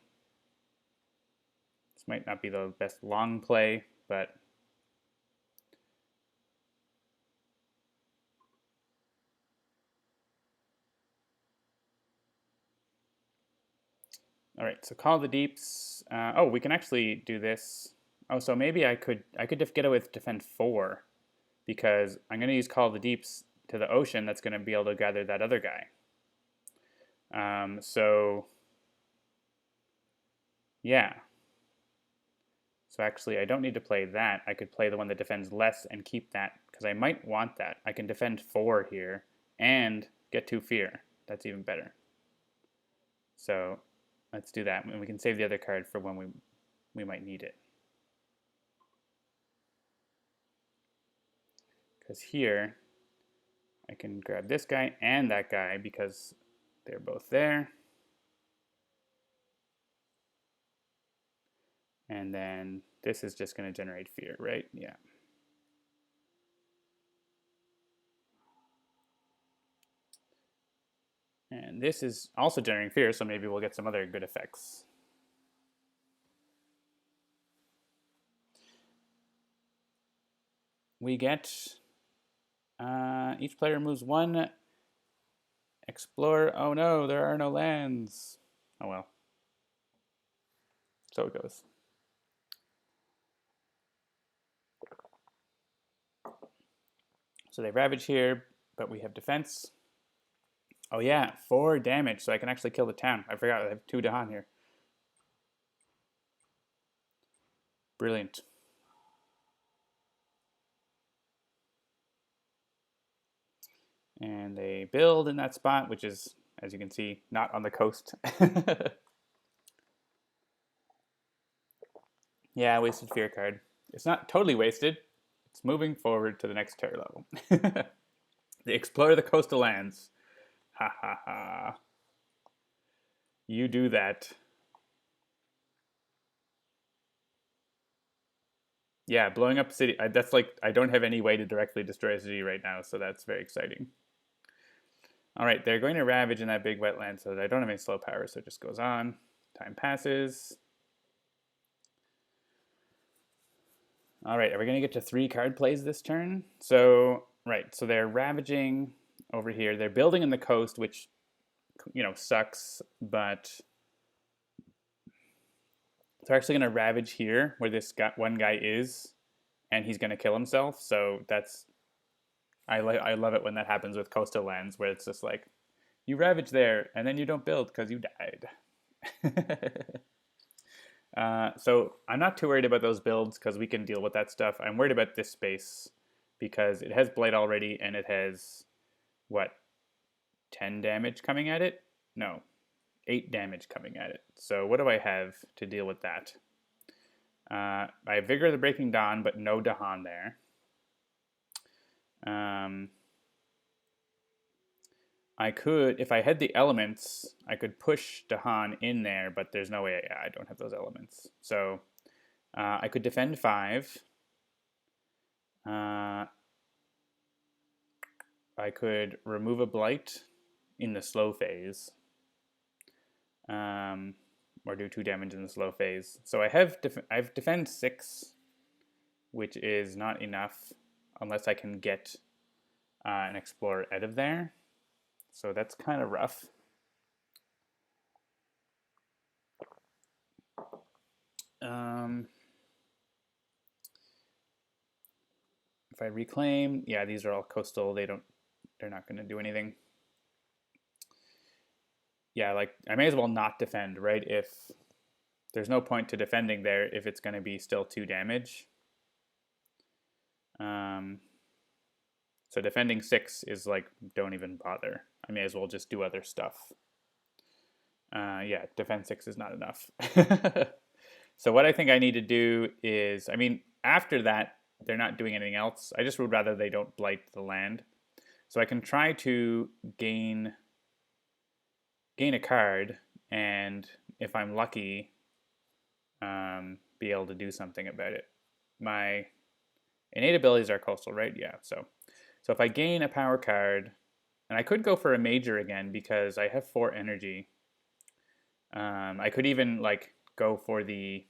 this might not be the best long play, but all right. So Call of the Deeps. We can actually do this. Oh, so maybe I could get it with defend 4, because I'm going to use Call of the Deeps to the ocean. That's going to be able to gather that other guy. Yeah. So actually, I don't need to play that. I could play the one that defends less and keep that, because I might want that. I can defend 4 here and get 2 fear. That's even better. So let's do that, and we can save the other card for when we might need it. Because here, I can grab this guy and that guy because they're both there. And then this is just going to generate fear, right? Yeah. And this is also generating fear, so maybe we'll get some other good effects. We get, each player moves 1 explore. Oh no, there are no lands. Oh well. So it goes. So they ravage here, but we have defense. Oh yeah, 4 damage, so I can actually kill the town. I forgot I have 2 Dahan here. Brilliant. And they build in that spot, which is, as you can see, not on the coast. Yeah, wasted fear card. It's not totally wasted. It's moving forward to the next terror level. They explore the coastal lands. Ha ha ha. You do that. Yeah, blowing up a city. That's like, I don't have any way to directly destroy a city right now, so that's very exciting. All right, they're going to ravage in that big wetland, so I don't have any slow power, so it just goes on. Time passes. All right, are we going to get to 3 card plays this turn? So, right, so they're ravaging over here. They're building in the coast, which, you know, sucks, but they're actually going to ravage here where this one guy is, and he's going to kill himself. So that's, I love it when that happens with coastal lands, where it's just like, you ravage there, and then you don't build because you died. So I'm not too worried about those builds because we can deal with that stuff. I'm worried about this space because it has Blight already, and it has, what, 10 damage coming at it? No, 8 damage coming at it. So what do I have to deal with that? I have Vigor of the Breaking Dawn, but no Dahan there. I could, if I had the elements, I could push Dahan in there, but there's no way. I don't have those elements. So I could defend 5. I could remove a Blight in the slow phase. Or do 2 damage in the slow phase. So I have defend 6, which is not enough unless I can get an Explorer out of there. So that's kind of rough. If I reclaim, yeah, these are all coastal. They're not going to do anything. Yeah, like, I may as well not defend, right? If there's no point to defending there if it's going to be still 2 damage. So defending 6 is like, don't even bother. I may as well just do other stuff. Yeah, defend 6 is not enough. So what I think I need to do is, I mean, after that, they're not doing anything else. I just would rather they don't blight the land. So I can try to gain a card, and if I'm lucky, be able to do something about it. My innate abilities are coastal, right? Yeah, so if I gain a power card, and I could go for a major again because I have 4 energy. I could even like go for the,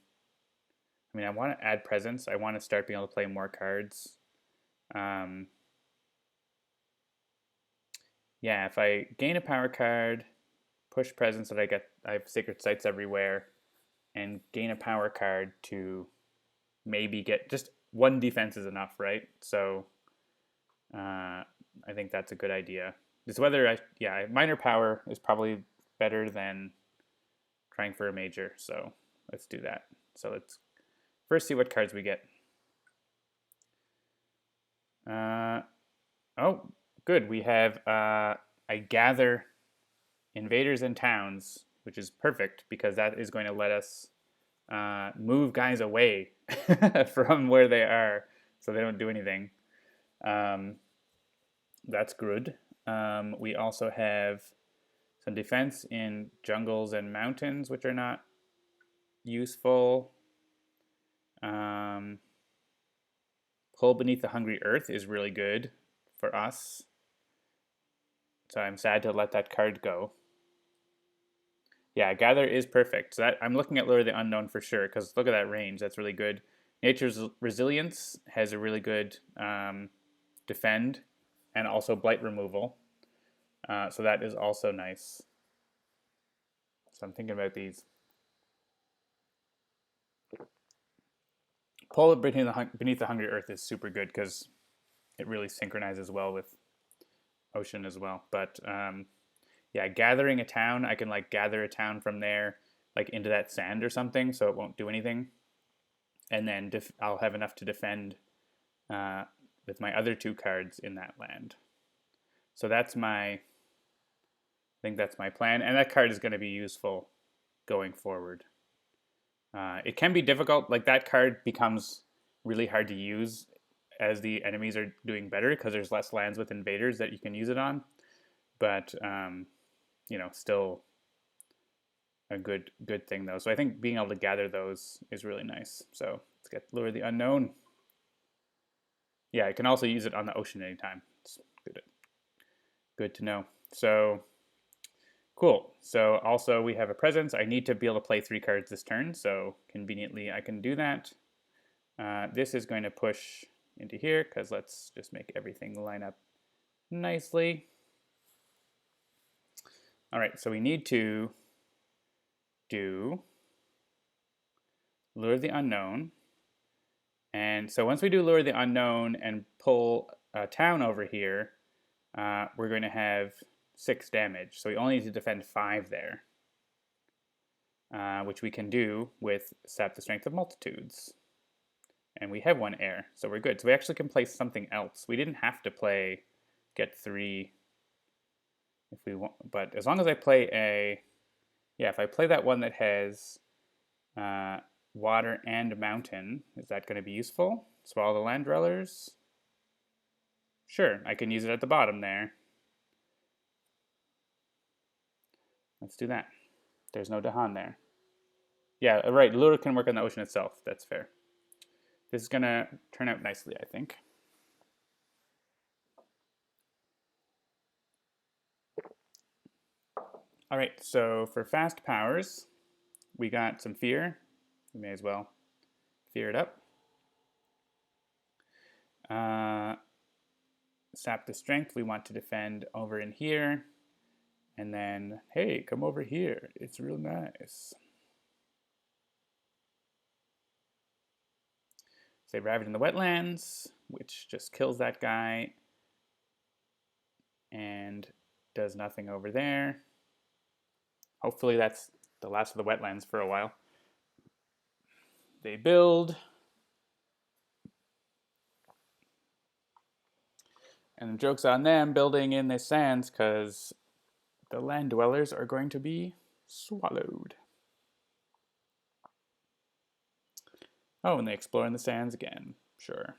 I mean, I want to add presence. I want to start being able to play more cards. Yeah, if I gain a power card, push presence, that I have Sacred Sites everywhere, and gain a power card to maybe get just 1 defense is enough, right? So I think that's a good idea. Just whether minor power is probably better than trying for a major. So let's do that. So let's first see what cards we get. Oh, good. We have I gather invaders and towns, which is perfect because that is going to let us move guys away from where they are so they don't do anything. That's good. We also have some defense in jungles and mountains, which are not useful. Pull Beneath the Hungry Earth is really good for us. So I'm sad to let that card go. Yeah, Gather is perfect. So I'm looking at Lure of the Unknown for sure, because look at that range. That's really good. Nature's Resilience has a really good defend and also blight removal. So that is also nice. So I'm thinking about these. Pull Beneath the Hungry Earth is super good because it really synchronizes well with Ocean as well. But yeah, gathering a town, I can like gather a town from there, like into that sand or something, so it won't do anything. And then I'll have enough to defend with my other 2 cards in that land. So that's I think that's my plan, and that card is going to be useful going forward. It can be difficult, like that card becomes really hard to use as the enemies are doing better because there's less lands with invaders that you can use it on. But you know, still a good thing though. So I think being able to gather those is really nice. So let's get Lure the Unknown. Yeah, I can also use it on the ocean anytime. It's good to know. So cool. So also we have a presence. I need to be able to play 3 cards this turn, so conveniently I can do that. This is going to push into here because let's just make everything line up nicely. All right, so we need to do Lure the Unknown. And so once we do Lure the Unknown and pull a town over here, we're going to have 6 damage. So we only need to defend 5 there, which we can do with Sap the Strength of Multitudes. And we have 1 air, so we're good. So we actually can play something else. We didn't have to play get 3 if we want, but as long as I play if I play that one that has water and mountain, is that going to be useful? Swallow the Land Dwellers? Sure, I can use it at the bottom there. Let's do that. There's no Dahan there. Yeah, right, Lure can work on the ocean itself. That's fair. This is going to turn out nicely, I think. All right, so for fast powers, we got some fear. We may as well fear it up. Sap the Strength, we want to defend over in here. And then, hey, come over here. It's real nice. Say Ravage in the Wetlands, which just kills that guy and does nothing over there. Hopefully that's the last of the wetlands for a while. They build. And the joke's on them building in the sands because the land dwellers are going to be swallowed. Oh, and they explore in the sands again. Sure.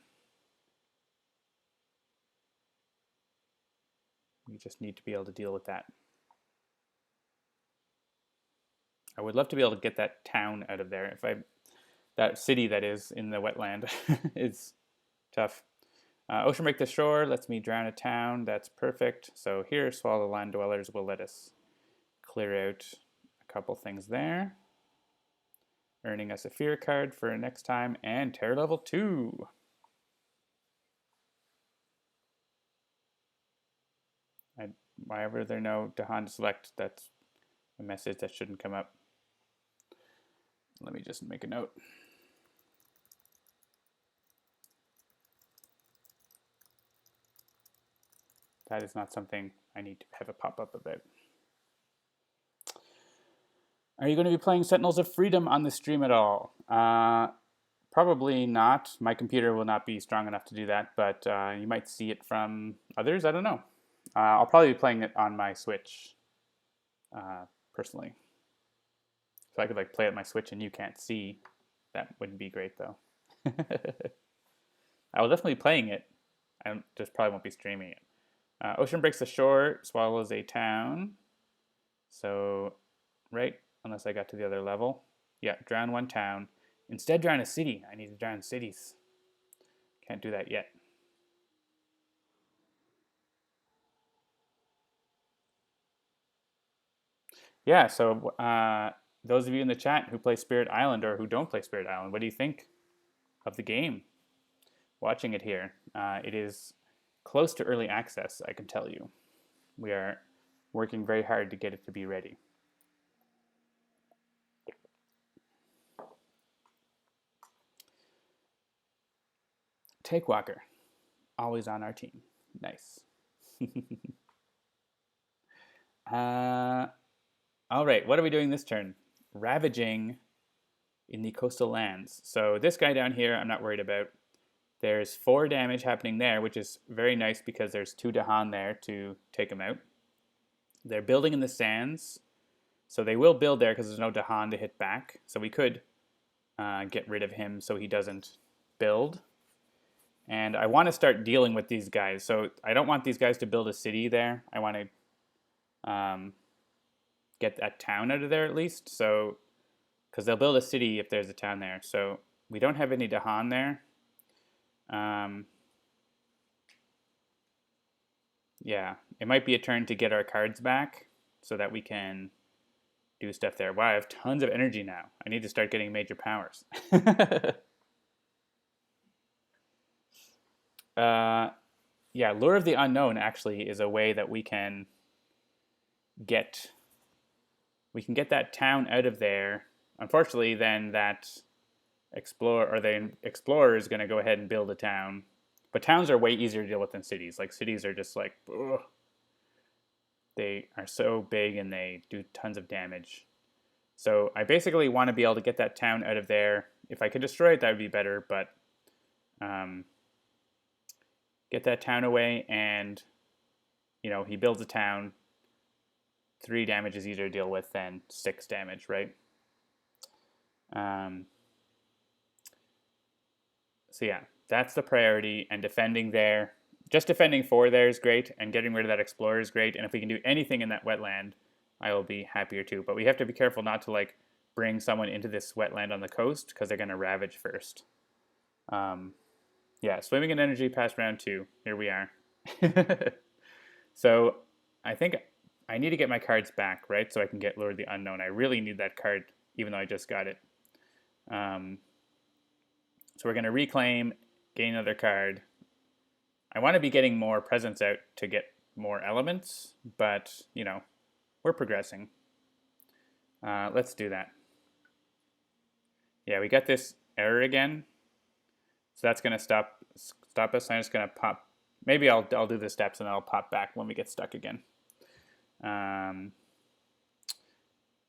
We just need to be able to deal with that. I would love to be able to get that town out of there. That city that is in the wetland is tough. Ocean Break the Shore lets me drown a town. That's perfect. So here, Swallow the Land Dwellers will let us clear out a couple things there. Earning us a fear card for next time and Terror level 2. Why ever there no Dahan to select, that's a message that shouldn't come up. Let me just make a note. That is not something I need to have a pop-up about. Are you going to be playing Sentinels of Freedom on the stream at all? Probably not. My computer will not be strong enough to do that, but you might see it from others. I don't know. I'll probably be playing it on my Switch, personally. So I could like play at my Switch and you can't see. That wouldn't be great though. I will definitely be playing it. I just probably won't be streaming it. Ocean Breaks the Shore, swallows a town. So, right, unless I got to the other level. Yeah, drown 1 town. Instead, drown a city. I need to drown cities. Can't do that yet. Yeah, so those of you in the chat who play Spirit Island or who don't play Spirit Island, what do you think of the game? Watching it here. It is close to early access, I can tell you. We are working very hard to get it to be ready. Take Walker, always on our team. Nice. All right, what are we doing this turn? Ravaging in the coastal lands. So this guy down here, I'm not worried about. There's 4 damage happening there, which is very nice because there's 2 Dahan there to take him out. They're building in the sands, so they will build there because there's no Dahan to hit back. So we could get rid of him so he doesn't build. And I want to start dealing with these guys. So I don't want these guys to build a city there. I want to get that town out of there at least. So, because they'll build a city if there's a town there. So we don't have any Dahan there. Yeah, it might be a turn to get our cards back so that we can do stuff there. Wow, I have tons of energy now. I need to start getting major powers. Yeah, Lure of the Unknown actually is a way that we can get that town out of there. Unfortunately, then that the explorer is going to go ahead and build a town. But towns are way easier to deal with than cities. Like, cities are just like, ugh. They are so big and they do tons of damage. So I basically want to be able to get that town out of there. If I could destroy it, that would be better. But get that town away, and he builds a town. 3 damage is easier to deal with than 6 damage, right? So yeah, that's the priority, and defending there. Just defending 4 there is great, and getting rid of that explorer is great, and if we can do anything in that wetland, I will be happier too. But we have to be careful not to bring someone into this wetland on the coast, because they're going to ravage first. Yeah, swimming in energy past round 2. Here we are. So I think I need to get my cards back, right? So I can get Lure of the Unknown. I really need that card, even though I just got it. So we're going to reclaim, gain another card. I want to be getting more presents out to get more elements, but, we're progressing. Let's do that. Yeah, we got this error again. So that's going to stop us. I'm just going to pop. Maybe I'll do the steps and I'll pop back when we get stuck again.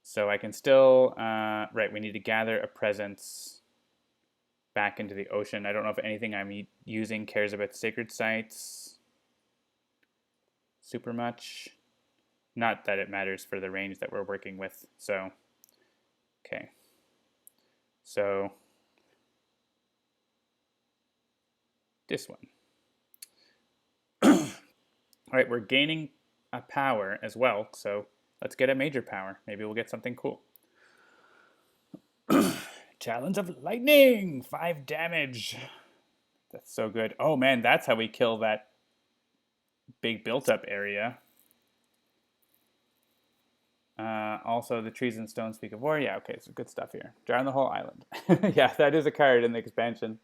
So I can still, right, we need to gather a presence back into the ocean. I don't know if anything I'm using cares about sacred sites super much. Not that it matters for the range that we're working with. So, okay. So, this one. All right, we're gaining a power as well, so let's get a major power. Maybe we'll get something cool. Challenge of Lightning! 5 damage. That's so good. Oh man, that's how we kill that big built-up area. Also, the trees and stones speak of war. Yeah, okay, so good stuff here. Drown the whole island. Yeah, that is a card in the expansion.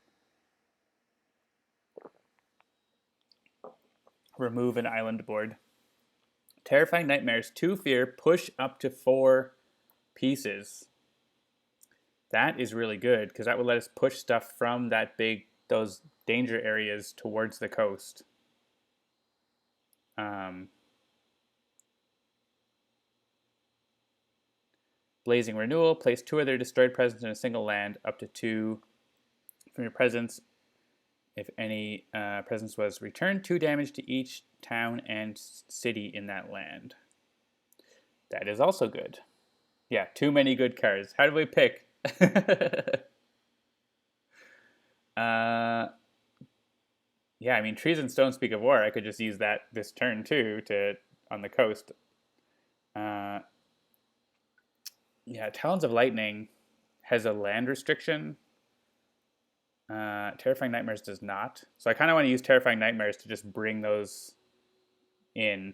Remove an island board. Terrifying Nightmares, 2 fear, push up to 4 pieces. That is really good, because that would let us push stuff from those danger areas towards the coast. Blazing Renewal, place 2 other destroyed presence in a single land, up to 2 from your presence. If any presence was returned, 2 damage to each town and city in that land. That is also good. Yeah, too many good cards. How do we pick? Yeah, I mean, trees and stones speak of war. I could just use that this turn too on the coast. Yeah, Talons of Lightning has a land restriction. Terrifying Nightmares does not. So I kind of want to use Terrifying Nightmares to just bring those in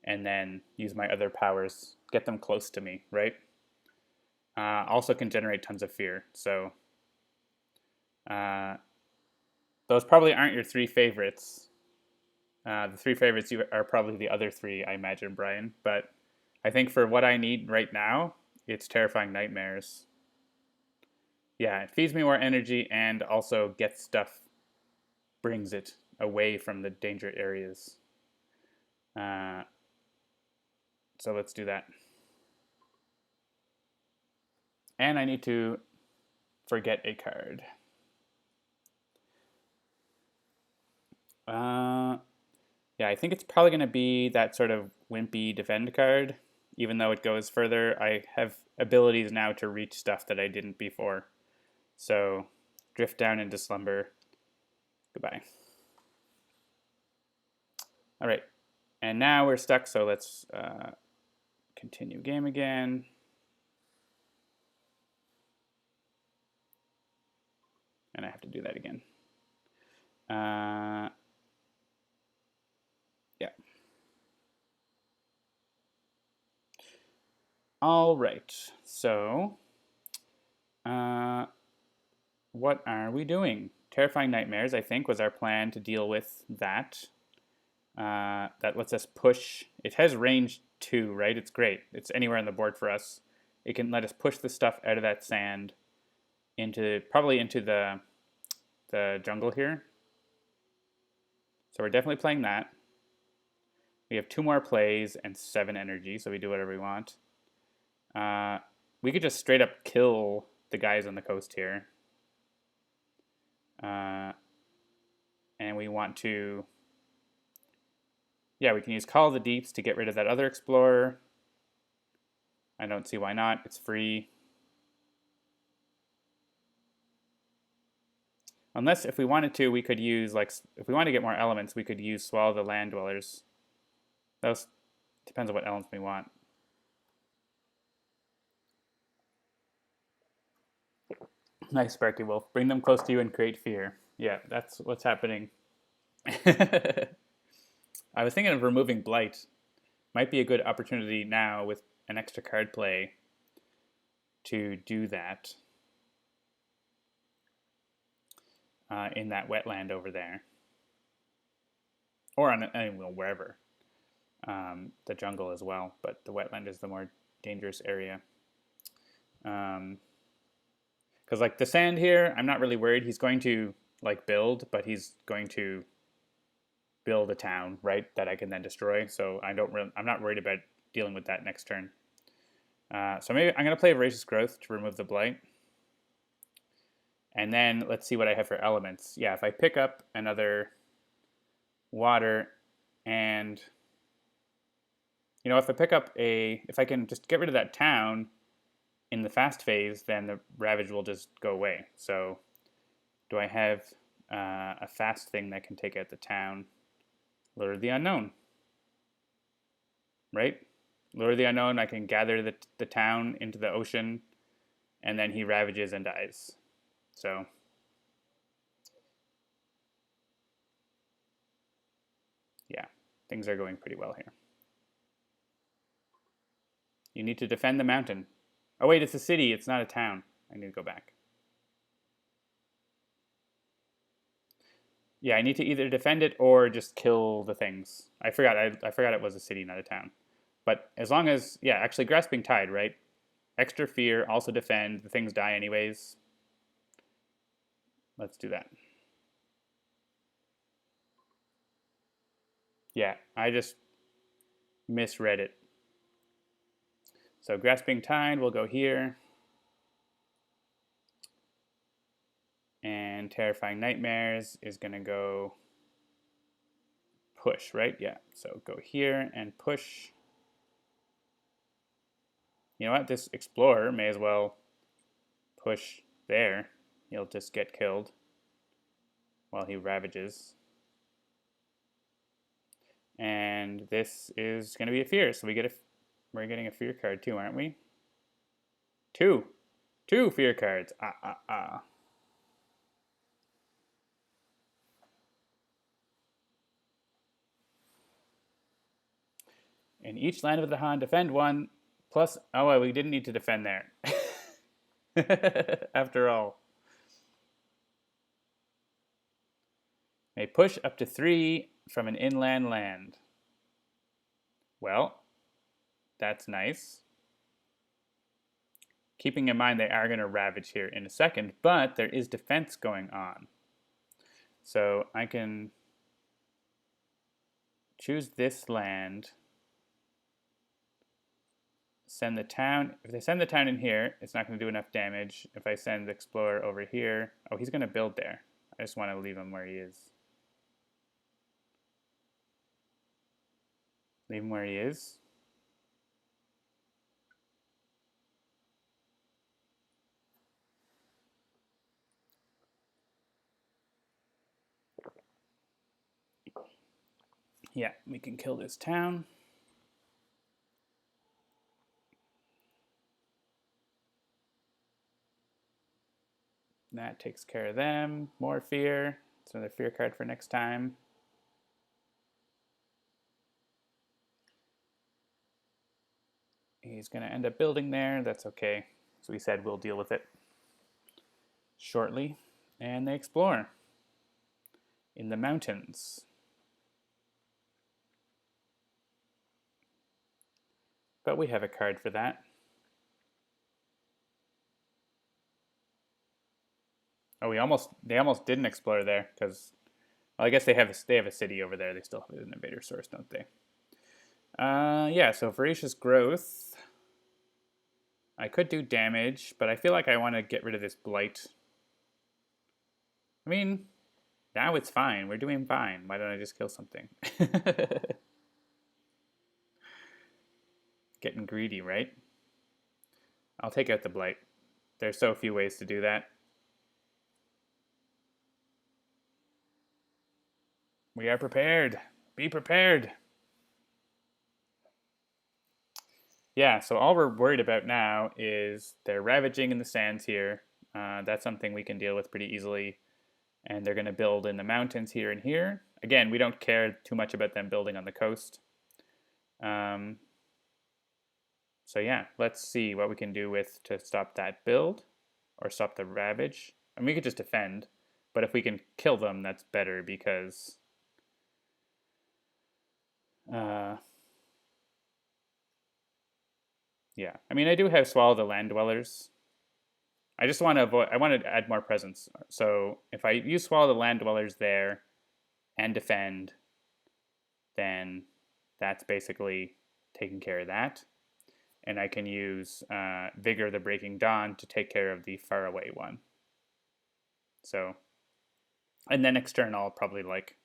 and then use my other powers, get them close to me, right? Also can generate tons of fear. So those probably aren't your 3 favorites. The 3 favorites are probably the other 3, I imagine, Brian. But I think for what I need right now, it's Terrifying Nightmares. Yeah, it feeds me more energy and also gets stuff, brings it away from the danger areas. So let's do that. And I need to forget a card. Yeah, I think it's probably going to be that sort of wimpy defend card. Even though it goes further, I have abilities now to reach stuff that I didn't before. So, drift down into slumber. Goodbye. All right, and now we're stuck, so let's continue game again. And I have to do that again. Yeah. All right, so what are we doing? Terrifying Nightmares, I think, was our plan to deal with that. That lets us push. It has range 2, right? It's great. It's anywhere on the board for us. It can let us push the stuff out of that sand probably into the jungle here. So we're definitely playing that. We have 2 more plays and 7 energy, so we do whatever we want. We could just straight up kill the guys on the coast here. And we want to... Yeah, we can use Call of the Deeps to get rid of that other Explorer. I don't see why not. It's free. Unless if we wanted to, we could use, like, if we want to get more elements, we could use Swallow the Land Dwellers. That depends on what elements we want. Nice, Sparky Wolf. Bring them close to you and create fear. Yeah, that's what's happening. I was thinking of removing Blight. Might be a good opportunity now with an extra card play to do that in that wetland over there. Or on wherever. The jungle as well, but the wetland is the more dangerous area. Because like the sand here, I'm not really worried. He's going to like build, but he's going to build a town, right, that I can then destroy. So I'm not worried about dealing with that next turn. So maybe I'm going to play Voracious Growth to remove the Blight. And then let's see what I have for elements. Yeah, if I pick up another water and... You know, if I pick up if I can just get rid of that town in the fast phase, then the Ravage will just go away. So do I have a fast thing that can take out the town? Lure of the Unknown, right? Lure of the Unknown, I can gather the town into the ocean, and then he ravages and dies. So yeah, things are going pretty well here. You need to defend the mountain. Oh wait, it's a city, it's not a town. I need to go back. Yeah, I need to either defend it or just kill the things. I forgot it was a city, not a town. But as long as, yeah, actually Grasping Tide, right? Extra fear, also defend. The things die anyways. Let's do that. Yeah, I just misread it. So Grasping Tide will go here. And Terrifying Nightmares is going to go push, right? Yeah, so go here and push. You know what? This Explorer may as well push there. He'll just get killed while he ravages. And this is going to be a fear, so we're getting a fear card too, aren't we? Two fear cards. In each land of the Han, defend one. Plus, oh, well, we didn't need to defend there. After all. May push up to 3 from an inland land. Well, that's nice. Keeping in mind they are going to ravage here in a second, but there is defense going on. So I can choose this land. Send the town. If they send the town in here, it's not going to do enough damage. If I send the Explorer over here, oh, he's going to build there. I just want to leave him where he is. Leave him where he is. Yeah, we can kill this town. That takes care of them. More fear. It's another fear card for next time. He's going to end up building there. That's okay. So we said we'll deal with it shortly. And they explore in the mountains. But we have a card for that. Oh, they almost didn't explore there because, well, I guess they have a city over there. They still have an invader source, don't they? Yeah. So voracious growth. I could do damage, but I feel like I want to get rid of this blight. I mean, now it's fine. We're doing fine. Why don't I just kill something? Getting greedy, right? I'll take out the blight. There's so few ways to do that. We are prepared. Be prepared. Yeah, so all we're worried about now is they're ravaging in the sands here. That's something we can deal with pretty easily. And they're going to build in the mountains here and here. Again, we don't care too much about them building on the coast. So yeah, let's see what we can do to stop that build or stop the ravage. And we could just defend, but if we can kill them, that's better because yeah, I mean, I do have Swallow the Land Dwellers. I just want to avoid, I want to add more presence. So if I use Swallow the Land Dwellers there and defend, then that's basically taking care of that. And I can use Vigor the Breaking Dawn to take care of the faraway one. So, and then external, I'll probably like,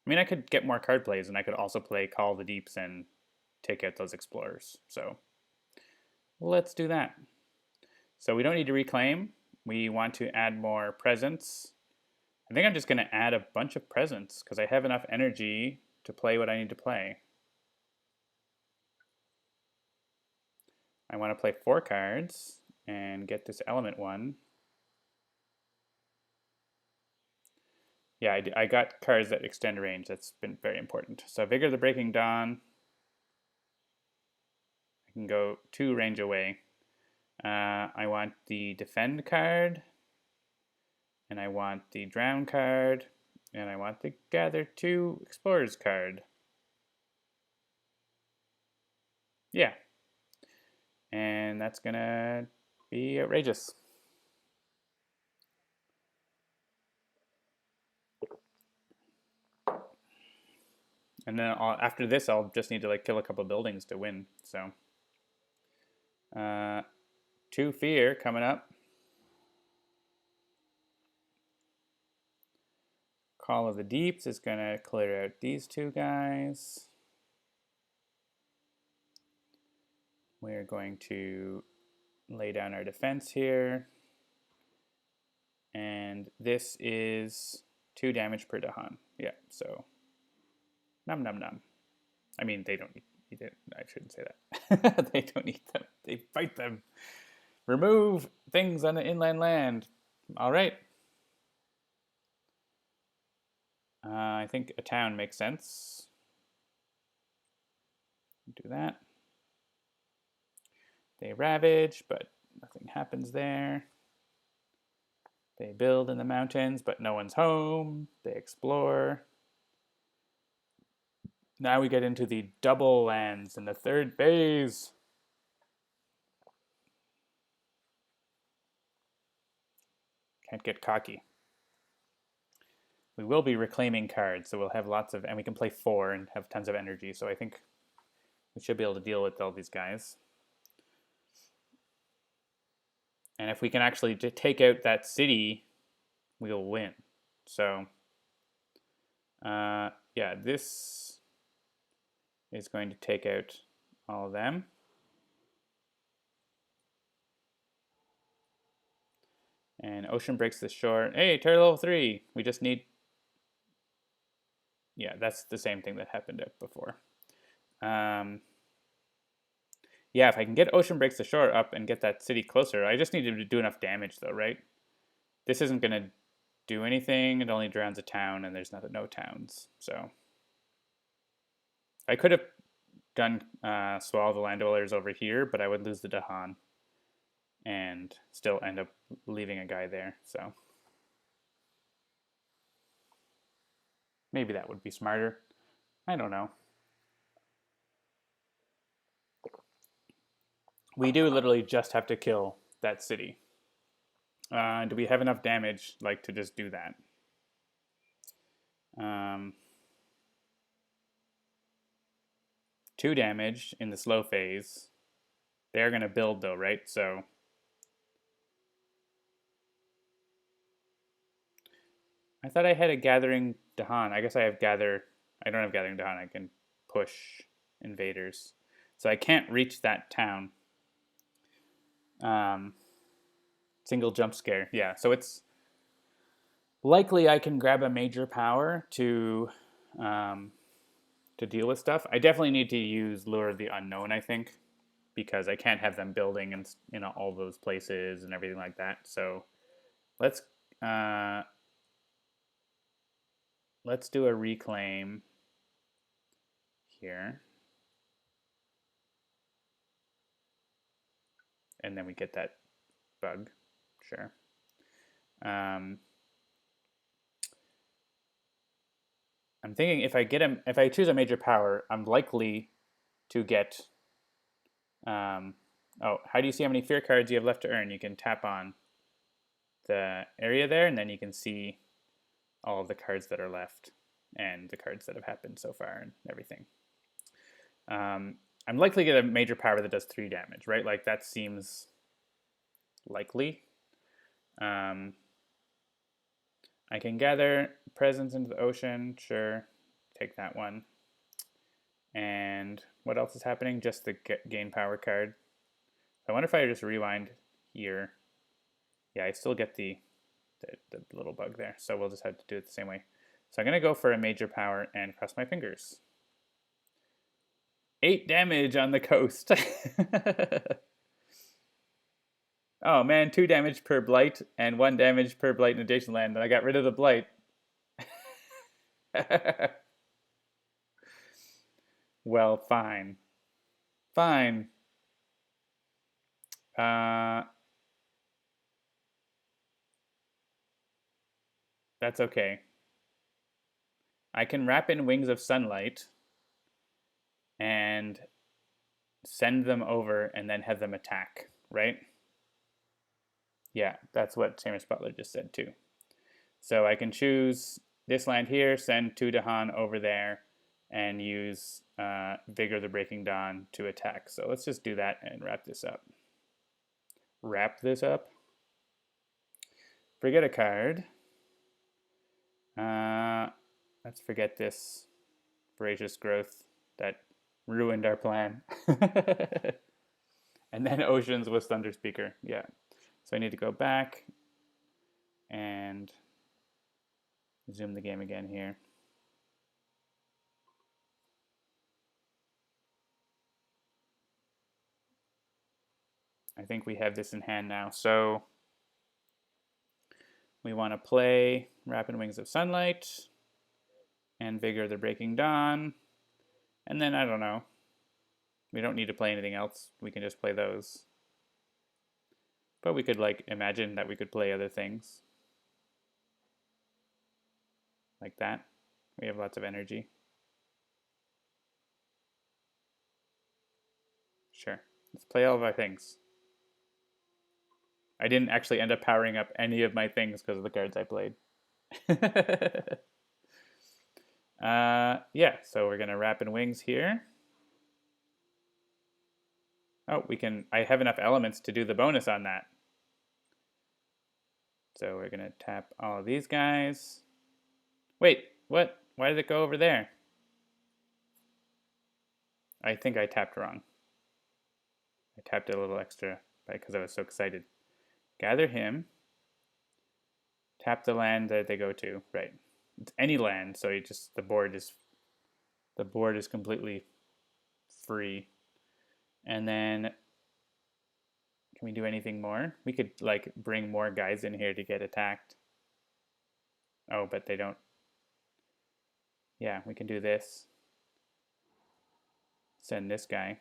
I mean, I could get more card plays and I could also play Call of the Deeps and take out those explorers. So let's do that. So we don't need to reclaim. We want to add more presence. I think I'm just going to add a bunch of presence because I have enough energy to play what I need to play. I want to play 4 cards and get this element one. Yeah, I got cards that extend range. That's been very important. So Vigor the Breaking Dawn. I can go 2 range away. I want the Defend card. And I want the Drown card. And I want the Gather 2 Explorers card. Yeah. And that's going to be outrageous. And then after this, I'll just need to like kill a couple buildings to win. So, 2 fear coming up. Call of the Deeps is going to clear out these 2 guys. We're going to lay down our defense here. And this is 2 damage per Dahan. Yeah, so num num num. I mean, they don't need it. I shouldn't say that. They don't need them. They fight them. Remove things on the inland land. All right. I think a town makes sense. Do that. They ravage, but nothing happens there. They build in the mountains, but no one's home. They explore. Now we get into the double lands in the 3rd phase. Can't get cocky. We will be reclaiming cards, so we'll have lots of, and we can play 4 and have tons of energy, so I think we should be able to deal with all these guys. And if we can actually take out that city, we'll win. So, yeah, this is going to take out all of them. And Ocean breaks the shore. Hey, Terror level 3. We just need... Yeah, that's the same thing that happened before. Yeah, if I can get Ocean breaks the shore up and get that city closer, I just need to do enough damage though, right? This isn't going to do anything. It only drowns a town, and there's no towns. So I could have done Swallow the Land Dwellers over here, but I would lose the Dahan and still end up leaving a guy there. So maybe that would be smarter. I don't know. We do literally just have to kill that city. Do we have enough damage like to just do that? 2 damage in the slow phase. They're going to build though, right? So I thought I had a Gathering Dahan. I guess I have Gather. I don't have Gathering Dahan. I can push invaders. So I can't reach that town. Single jump scare. Yeah, so it's likely I can grab a major power to deal with stuff. I definitely need to use Lure of the Unknown, I think, because I can't have them building in all those places and everything like that. So let's do a reclaim here. And then we get that bug. Sure. I'm thinking if I choose a major power, I'm likely to get. Oh, how do you see how many fear cards you have left to earn? You can tap on the area there, and then you can see all of the cards that are left and the cards that have happened so far and everything. I'm likely to get a major power that does 3 damage, right? Like that seems likely. I can gather presence into the ocean. Sure, take that one. And what else is happening? Just the gain power card. I wonder if I just rewind here. Yeah, I still get the little bug there. So we'll just have to do it the same way. So I'm going to go for a major power and cross my fingers. 8 damage on the coast. Oh man, 2 damage per blight and 1 damage per blight in adjacent land. And I got rid of the blight. Well, fine. Fine. That's okay. I can wrap in Wings of Sunlight and send them over and then have them attack, right? Yeah, that's what Seamus Butler just said too. So I can choose this land here, send 2 Dahan over there, and use Vigor the Breaking Dawn to attack. So let's just do that and wrap this up. Wrap this up. Forget a card. Let's forget this Voracious Growth that ruined our plan. And then Oceans was Thunder Speaker. Yeah. So I need to go back and zoom the game again here. I think we have this in hand now. So we want to play Rapid Wings of Sunlight and Vigor the Breaking Dawn. And then, I don't know. We don't need to play anything else. We can just play those. But we could, like, imagine that we could play other things. Like that. We have lots of energy. Sure. Let's play all of our things. I didn't actually end up powering up any of my things because of the cards I played. Yeah, so we're going to Rapid Wings here. Oh, I have enough elements to do the bonus on that. So we're going to tap all of these guys. Wait, what? Why did it go over there? I think I tapped wrong. I tapped a little extra because I was so excited. Gather him. Tap the land that they go to. Right. It's any land, so you just the board is completely free. And then can we do anything more? We could like bring more guys in here to get attacked. Oh, but they don't. Yeah, we can do this. Send this guy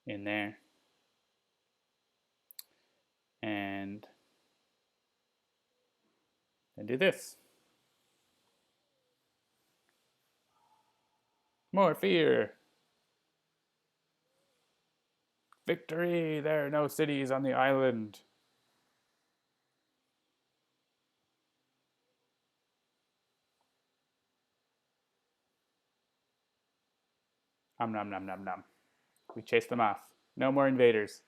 in there. And then do this. More fear. Victory! There are no cities on the island. Nom nom nom nom nom. We chase them off. No more invaders.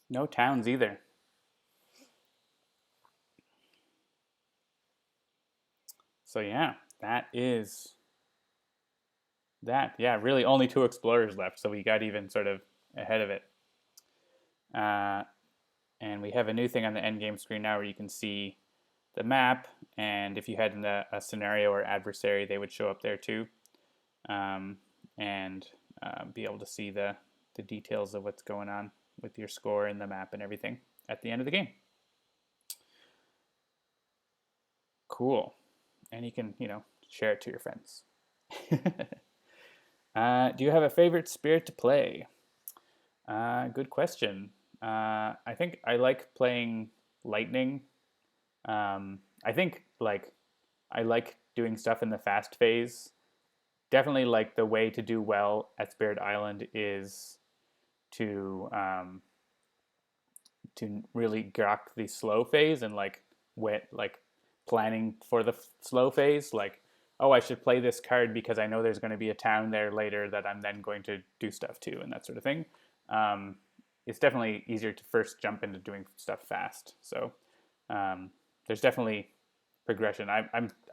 No towns either. So yeah, that is that. Yeah, really only 2 explorers left, so we got even sort of ahead of it. And we have a new thing on the end game screen now where you can see the map, and if you had a scenario or adversary, they would show up there too, and be able to see the details of what's going on with your score and the map and everything at the end of the game. Cool. And you can, share it to your friends. Do you have a favorite spirit to play? Good question. I think I like playing Lightning. I think I like doing stuff in the fast phase. Definitely like the way to do well at Spirit Island is to really grok the slow phase and planning for the slow phase. Like, oh, I should play this card because I know there's going to be a town there later that I'm then going to do stuff to and that sort of thing. It's definitely easier to first jump into doing stuff fast. So there's definitely progression.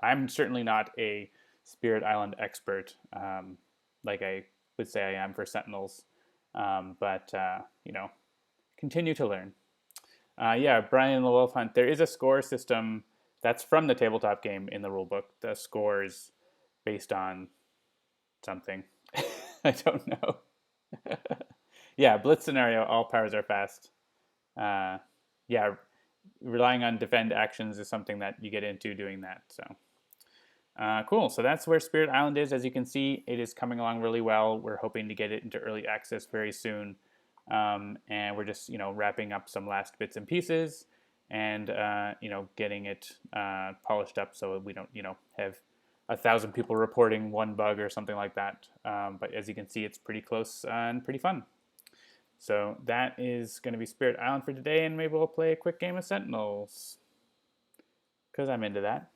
I'm certainly not a Spirit Island expert like I would say I am for Sentinels, but continue to learn. Yeah, Brian and the Wolf Hunt. There is a score system that's from the tabletop game in the rulebook. The scores based on something. I don't know. Yeah, Blitz scenario, all powers are fast. Yeah, relying on defend actions is something that you get into doing that. So cool. So that's where Spirit Island is. As you can see, it is coming along really well. We're hoping to get it into early access very soon. And we're just, wrapping up some last bits and pieces and, getting it polished up so we don't, have 1,000 people reporting one bug or something like that. But as you can see, it's pretty close and pretty fun. So that is going to be Spirit Island for today, and maybe we'll play a quick game of Sentinels because I'm into that.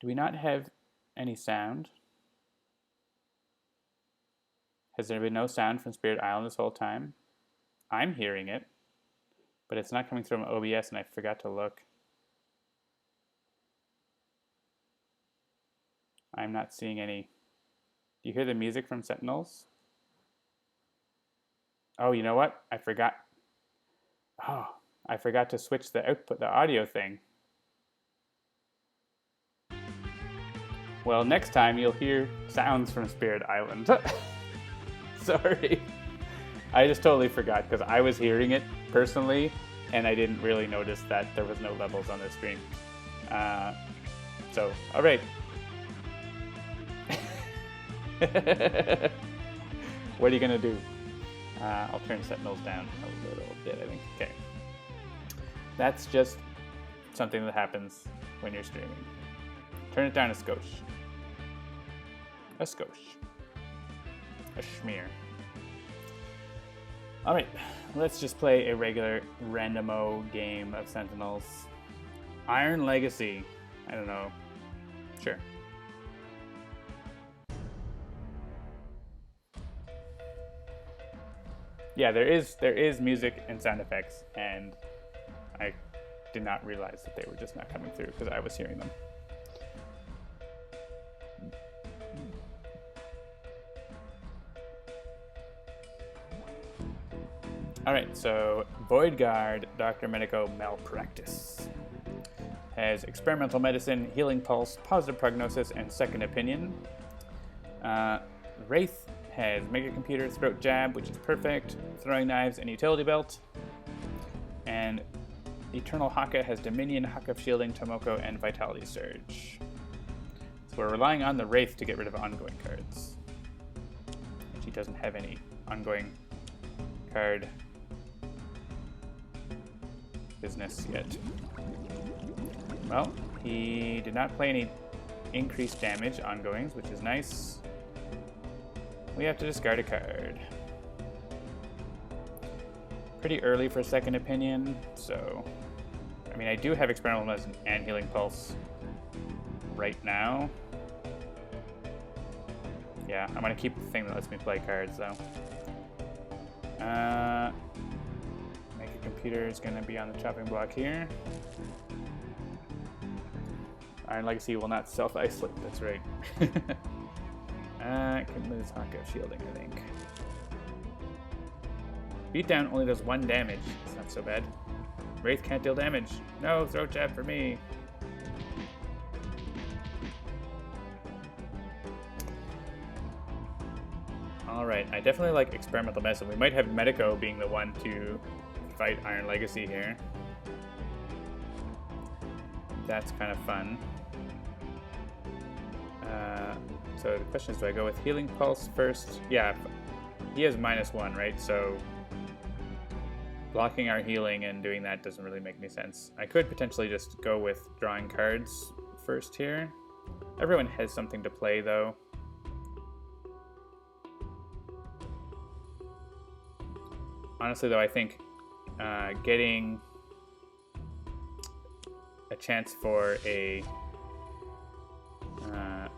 Do we not have any sound? Has there been no sound from Spirit Island this whole time? I'm hearing it, but it's not coming through my OBS, and I forgot to look. I'm not seeing any. Do you hear the music from Sentinels? Oh, you know what? I forgot. Oh, I forgot to switch the output, the audio thing. Well, next time you'll hear sounds from Spirit Island. Sorry. I just totally forgot because I was hearing it personally and I didn't really notice that there was no levels on the screen. So, all right. What are you gonna do? I'll turn Sentinels down a little bit, I think. Okay. That's just something that happens when you're streaming. Turn it down a skosh. A skosh. A schmear. Alright, let's just play a regular randomo game of Sentinels. Iron Legacy. I don't know. Sure. Yeah, there is music and sound effects, and I did not realize that they were just not coming through because I was hearing them. Alright, so Void Guard, Dr. Medico, Malpractice. Has Experimental Medicine, Healing Pulse, Positive Prognosis, and Second Opinion. Wraith has Mega Computer, Throat Jab, which is perfect, Throwing Knives, and Utility Belt. And Eternal Haka has Dominion, Haka of Shielding, Tomoko, and Vitality Surge. So we're relying on the Wraith to get rid of ongoing cards. And she doesn't have any ongoing card business yet. Well, he did not play any increased damage ongoings, which is nice. We have to discard a card. Pretty early for Second Opinion, so... I mean, I do have Experimental Medicine and Healing Pulse right now. Yeah, I'm going to keep the thing that lets me play cards, though. Mega Computer is going to be on the chopping block here. Iron Legacy will not self-isolate, that's right. Can lose Haka of Shielding, I think. Beatdown only does 1 damage. It's not so bad. Wraith can't deal damage. No, Throat Jab for me. Alright, I definitely like Experimental Medicine. We might have Medico being the one to fight Iron Legacy here. That's kind of fun. So the question is, do I go with Healing Pulse first? Yeah, he has -1, right? So blocking our healing and doing that doesn't really make any sense. I could potentially just go with drawing cards first here. Everyone has something to play, though. Honestly, though, I think getting a chance for a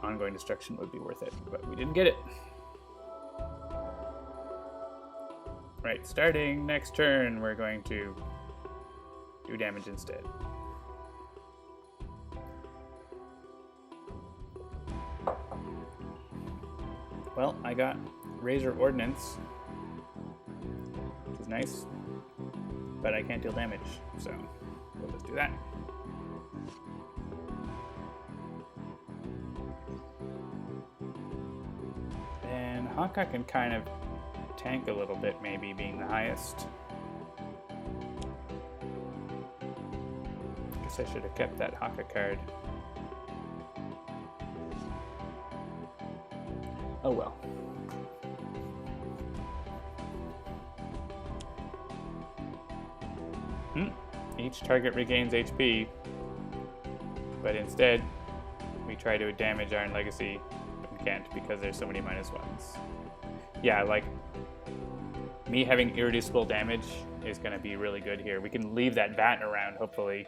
ongoing destruction would be worth it, but we didn't get it. Right, starting next turn, we're going to do damage instead. Well, I got Razor Ordnance, which is nice, but I can't deal damage, so we'll just do that. And Haka can kind of tank a little bit, maybe being the highest. Guess I should have kept that Haka card. Oh well. Each target regains HP, but instead we try to damage Iron Legacy, but we can't because there's so many -1s. Yeah, like, me having irreducible damage is going to be really good here. We can leave that bat around, hopefully,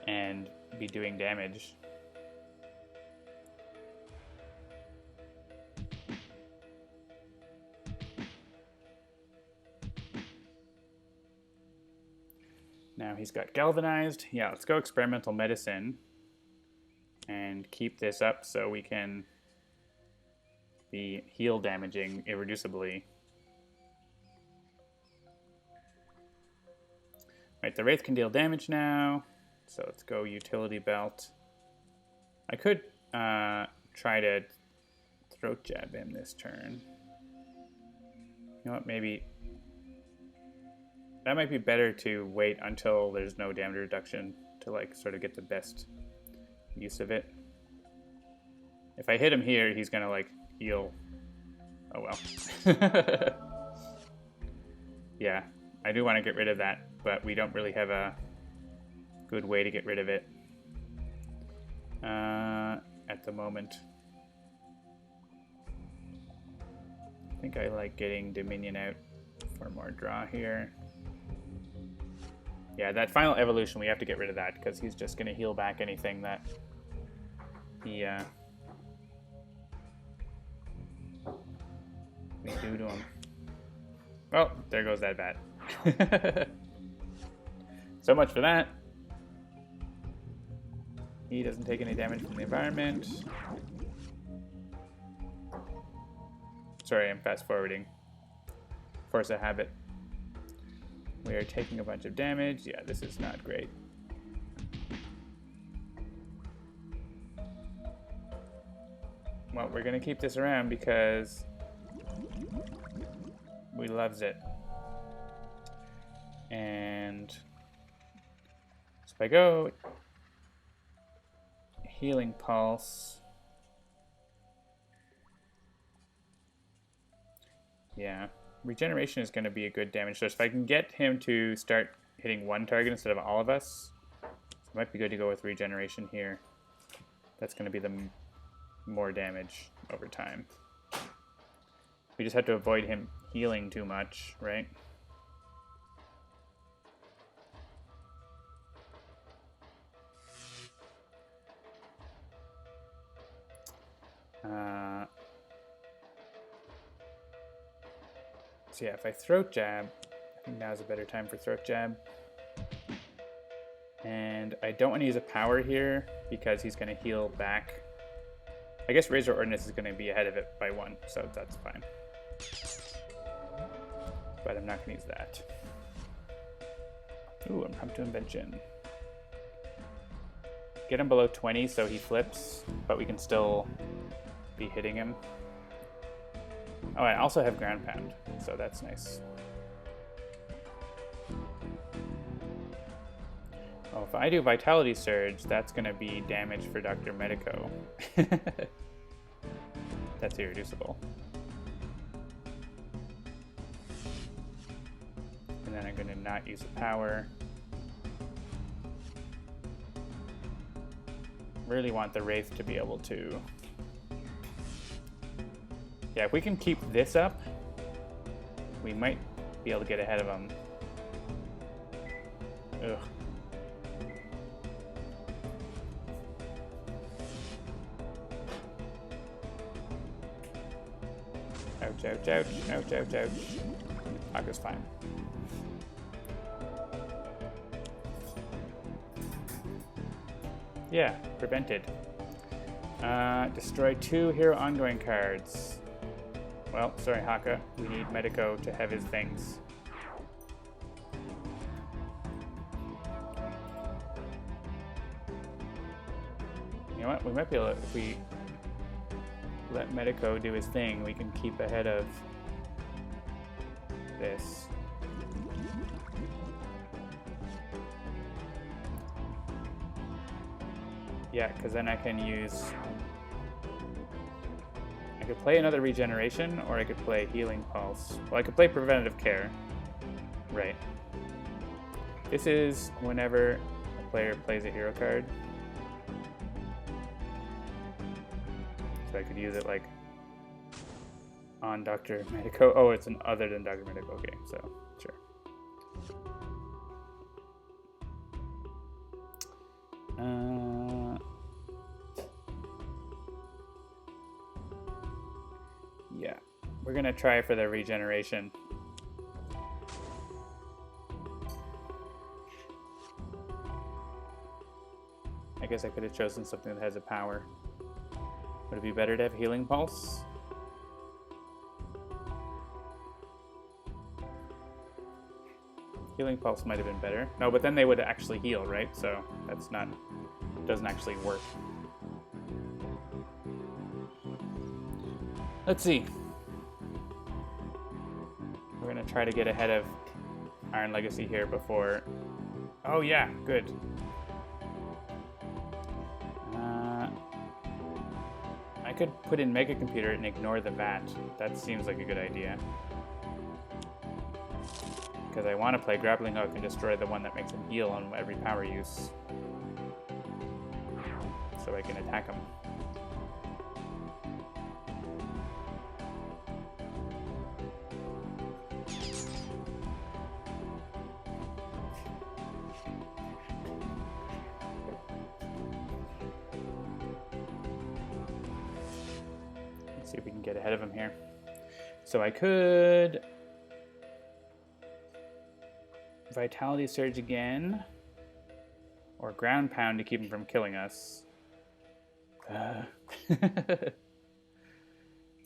and be doing damage. Now he's got Galvanized. Yeah, let's go Experimental Medicine and keep this up so we can be heal damaging irreducibly. Right, the Wraith can deal damage now, so let's go Utility Belt. I could try to Throat Jab him this turn. You know what, maybe that might be better to wait until there's no damage reduction to, like, sort of get the best use of it. If I hit him here, he's gonna, like, heal. Oh well. Yeah, I do want to get rid of that, but we don't really have a good way to get rid of it at the moment. I think I like getting Dominion out for more draw here. Yeah, that final evolution, we have to get rid of that because he's just going to heal back anything that he we do to him. Oh, there goes that bat. So much for that. He doesn't take any damage from the environment. Sorry, I'm fast forwarding. Force of habit. We are taking a bunch of damage. Yeah, this is not great. Well, we're gonna keep this around because we loves it. And so if I go healing pulse, yeah, regeneration is going to be a good damage source. If I can get him to start hitting one target instead of all of us, it might be good to go with regeneration here. That's going to be the more damage over time. We just have to avoid him healing too much, right? So yeah, if I throat jab, I think now's a better time for throat jab. And I don't want to use a power here because he's going to heal back. I guess Razor Ordinance is going to be ahead of it by 1, so that's fine. But I'm not going to use that. Ooh, Impromptu Invention. Get him below 20 so he flips, but we can still be hitting him. Oh, I also have Ground Pound, so that's nice. Oh, if I do Vitality Surge, that's going to be damage for Dr. Medico. That's irreducible. And then I'm going to not use a power. Really want the Wraith to be able to... Yeah, if we can keep this up, we might be able to get ahead of them. Ugh. Ouch, ouch, ouch, ouch, ouch, ouch. Haka's fine. Yeah, prevented. Destroy 2 hero ongoing cards. Well, sorry, Haka. We need Medico to have his things. You know what? We might be able to, if we let Medico do his thing, we can keep ahead of this. Yeah, because then I can use... I could play another regeneration, or I could play healing pulse. Well, I could play preventative care. Right. This is whenever a player plays a hero card. So I could use it like on Dr. Medico. Oh, it's an other than Dr. Medico. Okay, so sure. Yeah, we're gonna try for the regeneration. I guess I could have chosen something that has a power. Would it be better to have healing pulse? Healing pulse might have been better. No, but then they would actually heal, right? So that's not, doesn't actually work. Let's see. We're gonna try to get ahead of Iron Legacy here before. Oh yeah, good. I could put in Mega Computer and ignore the VAT. That seems like a good idea. Because I want to play Grappling Hook and destroy the one that makes him heal on every power use. So I can attack him. Let's see if we can get ahead of him here. So I could Vitality Surge again. Or Ground Pound to keep him from killing us.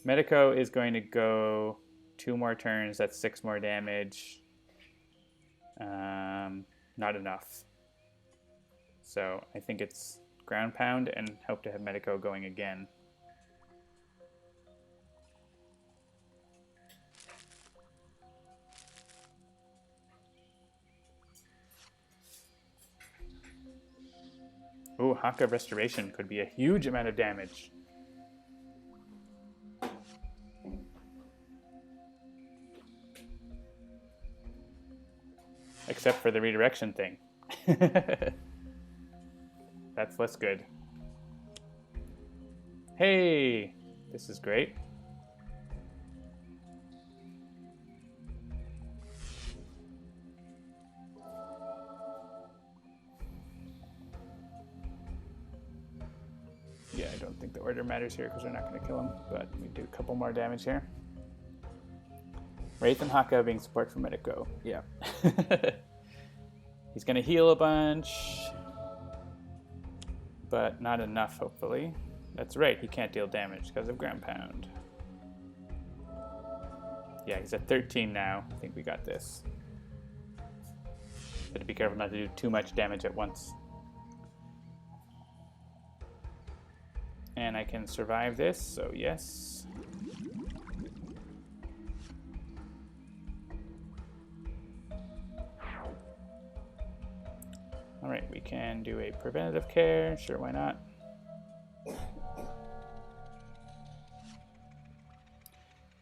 Medico is going to go 2 more turns. That's 6 more damage. Not enough. So I think it's Ground Pound and hope to have Medico going again. Ooh, Haka Restoration could be a huge amount of damage. Except for the redirection thing. That's less good. Hey! This is great. Yeah, I don't think the order matters here because we're not going to kill him, but we do a couple more damage here. Wraith and Haka being support for Medico. Yeah. He's going to heal a bunch, but not enough, hopefully. That's right, he can't deal damage because of Ground Pound. Yeah, he's at 13 now. I think we got this. But be careful not to do too much damage at once. And I can survive this, so yes. Alright, we can do a preventative care. Sure, why not?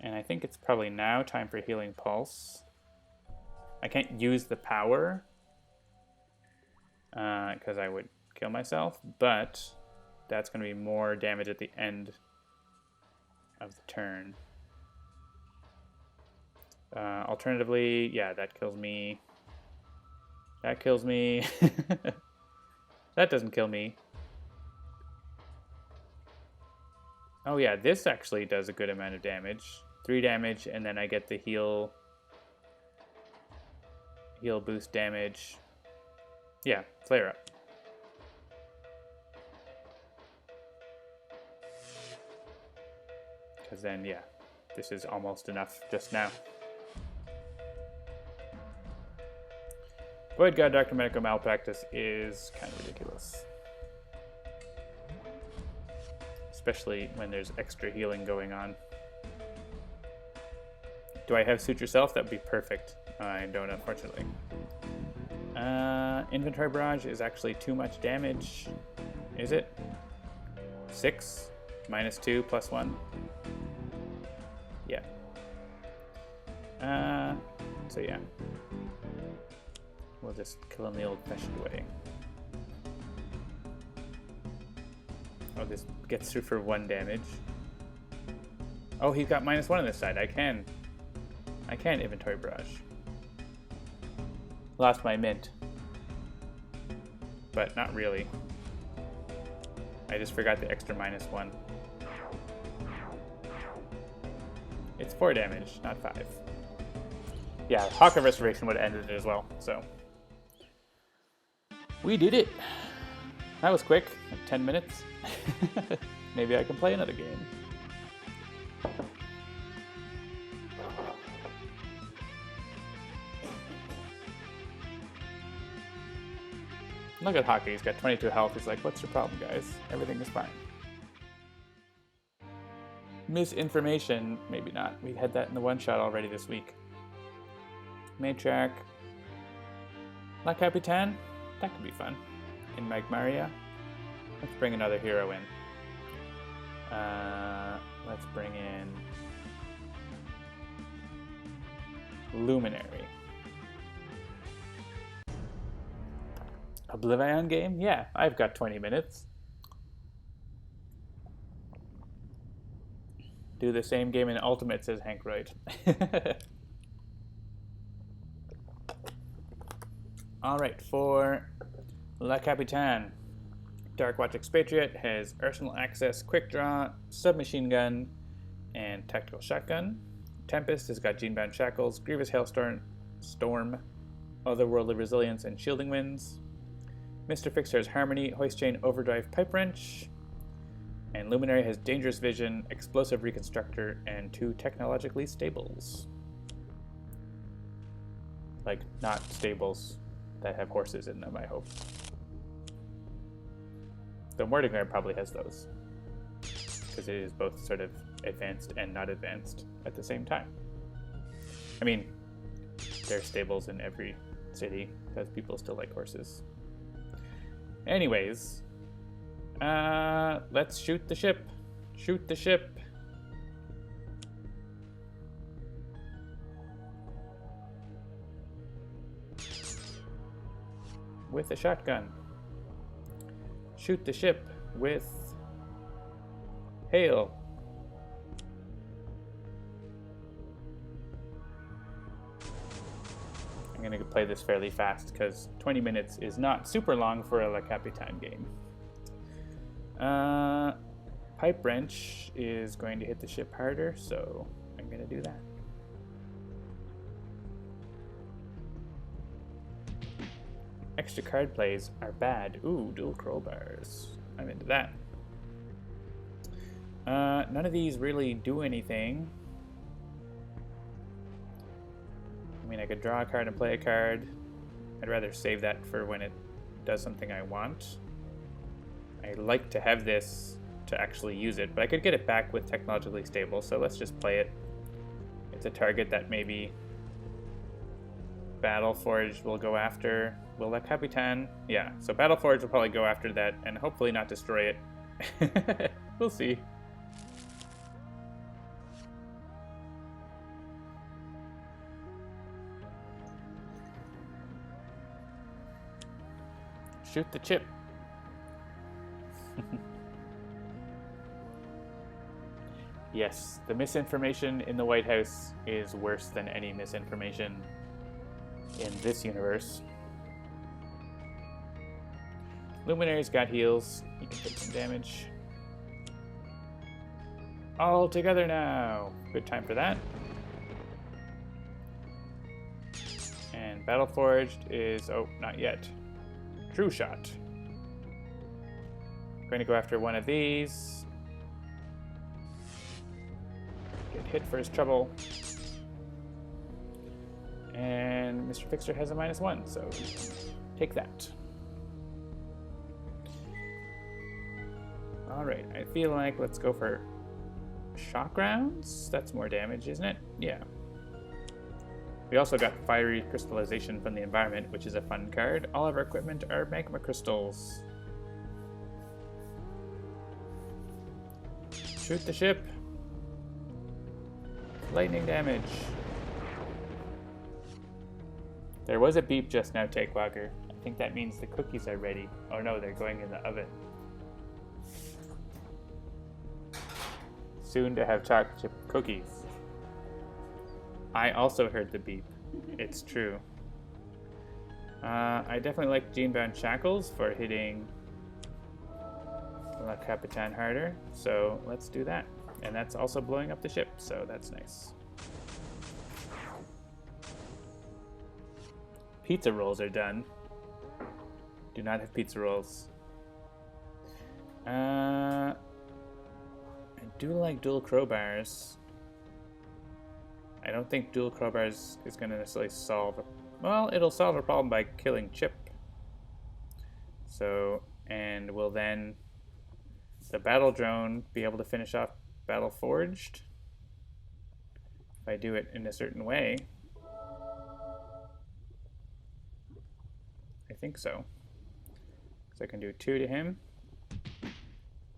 And I think it's probably now time for Healing Pulse. I can't use the power because I would kill myself, but that's going to be more damage at the end of the turn. Alternatively, yeah, that kills me. That kills me. That doesn't kill me. Oh yeah, this actually does a good amount of damage. 3 damage, and then I get the heal boost damage. Yeah, flare up. Because then, yeah, this is almost enough just now. Void God Dr. Medico Malpractice is kind of ridiculous. Especially when there's extra healing going on. Do I have Suit Yourself? That would be perfect. I don't, unfortunately. Inventory Barrage is actually too much damage. Is it? 6 minus 2 plus 1. Yeah. So yeah. We'll just kill him the old-fashioned way. Oh, this gets through for 1 damage. Oh, he's got -1 on this side. I can inventory barrage. Lost my mint. But not really. I just forgot the extra -1. It's 4 damage, not 5. Yeah, Haka Restoration would have ended it as well, so. We did it! That was quick, like 10 minutes. Maybe I can play another game. Look at Haka, he's got 22 health. He's like, what's your problem, guys? Everything is fine. Misinformation, maybe not. We had that in the one-shot already this week. Matriarch. La Capitan? That could be fun. In Magmaria. Let's bring another hero in. Let's bring in Luminary. Oblivion game? Yeah, I've got 20 minutes. Do the same game in Ultimate, says Hank Wright. Alright, for La Capitan, Dark Watch Expariette has Arsenal Access, Quick Draw, Submachine Gun, and Tactical Shotgun. Tempest has got Genebound Shackles, Grievous Hailstorm, Otherworldly Resilience and Shielding Winds. Mr. Fixer has Harmony, Hoist Chain, Overdrive, Pipe Wrench. And Luminary has Dangerous Vision, Explosive Reconstructor, and 2 Technologically Stables. Like, not stables that have horses in them, I hope. The Mordengar probably has those, because it is both sort of advanced and not advanced at the same time. I mean, there are stables in every city, because people still like horses. Anyways, let's shoot the ship. Shoot the ship. With a shotgun. Shoot the ship with hail. I'm going to play this fairly fast because 20 minutes is not super long for a Capitan game. Pipe Wrench is going to hit the ship harder, so I'm going to do that. Extra card plays are bad. Ooh, dual crowbars. I'm into that. None of these really do anything. I mean, I could draw a card and play a card. I'd rather save that for when it does something I want. I like to have this to actually use it, but I could get it back with Technologically Stable, so let's just play it. It's a target that maybe Battleforge will go after. Will that Capitan? Yeah, so Battleforge will probably go after that and hopefully not destroy it. We'll see. Shoot the chip. Yes, the misinformation in the White House is worse than any misinformation in this universe. Luminary's got heals. You can take some damage. All together now. Good time for that. And Battleforged is... oh, not yet. True Shot. Going to go after one of these. Get hit for his trouble. And Mr. Fixer has a -1, so take that. Alright, I feel like let's go for shock rounds. That's more damage, isn't it? Yeah. We also got Fiery Crystallization from the environment, which is a fun card. All of our equipment are magma crystals. Shoot the ship. Lightning damage. There was a beep just now, Takewalker. I think that means the cookies are ready. Oh no, they're going in the oven. Soon to have chocolate chip cookies. I also heard the beep. It's true. I definitely like Genebound Shackles for hitting La Capitan harder, so let's do that. And that's also blowing up the ship, so that's nice. Pizza rolls are done. Do not have pizza rolls. I do like dual crowbars. I don't think dual crowbars is going to necessarily solve... well, it'll solve a problem by killing Chip. So, and will then the battle drone be able to finish off Battle Forged? If I do it in a certain way. I think so. So I can do 2 to him,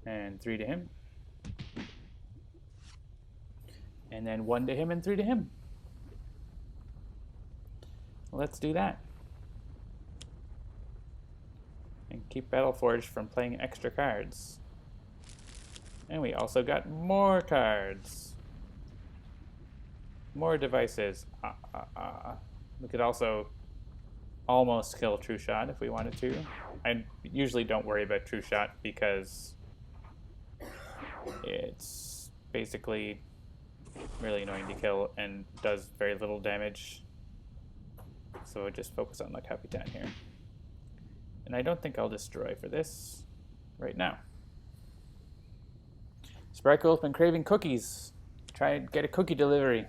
and 3 to him. And then 1 to him and 3 to him. Let's do that. And keep Battleforged from playing extra cards. And we also got more cards. More devices. We could also almost kill True Shot if we wanted to. I usually don't worry about True Shot because it's basically really annoying to kill and does very little damage. So just focus on the Capitan here. And I don't think I'll destroy for this right now. Sparkle's been craving cookies. Try and get a cookie delivery.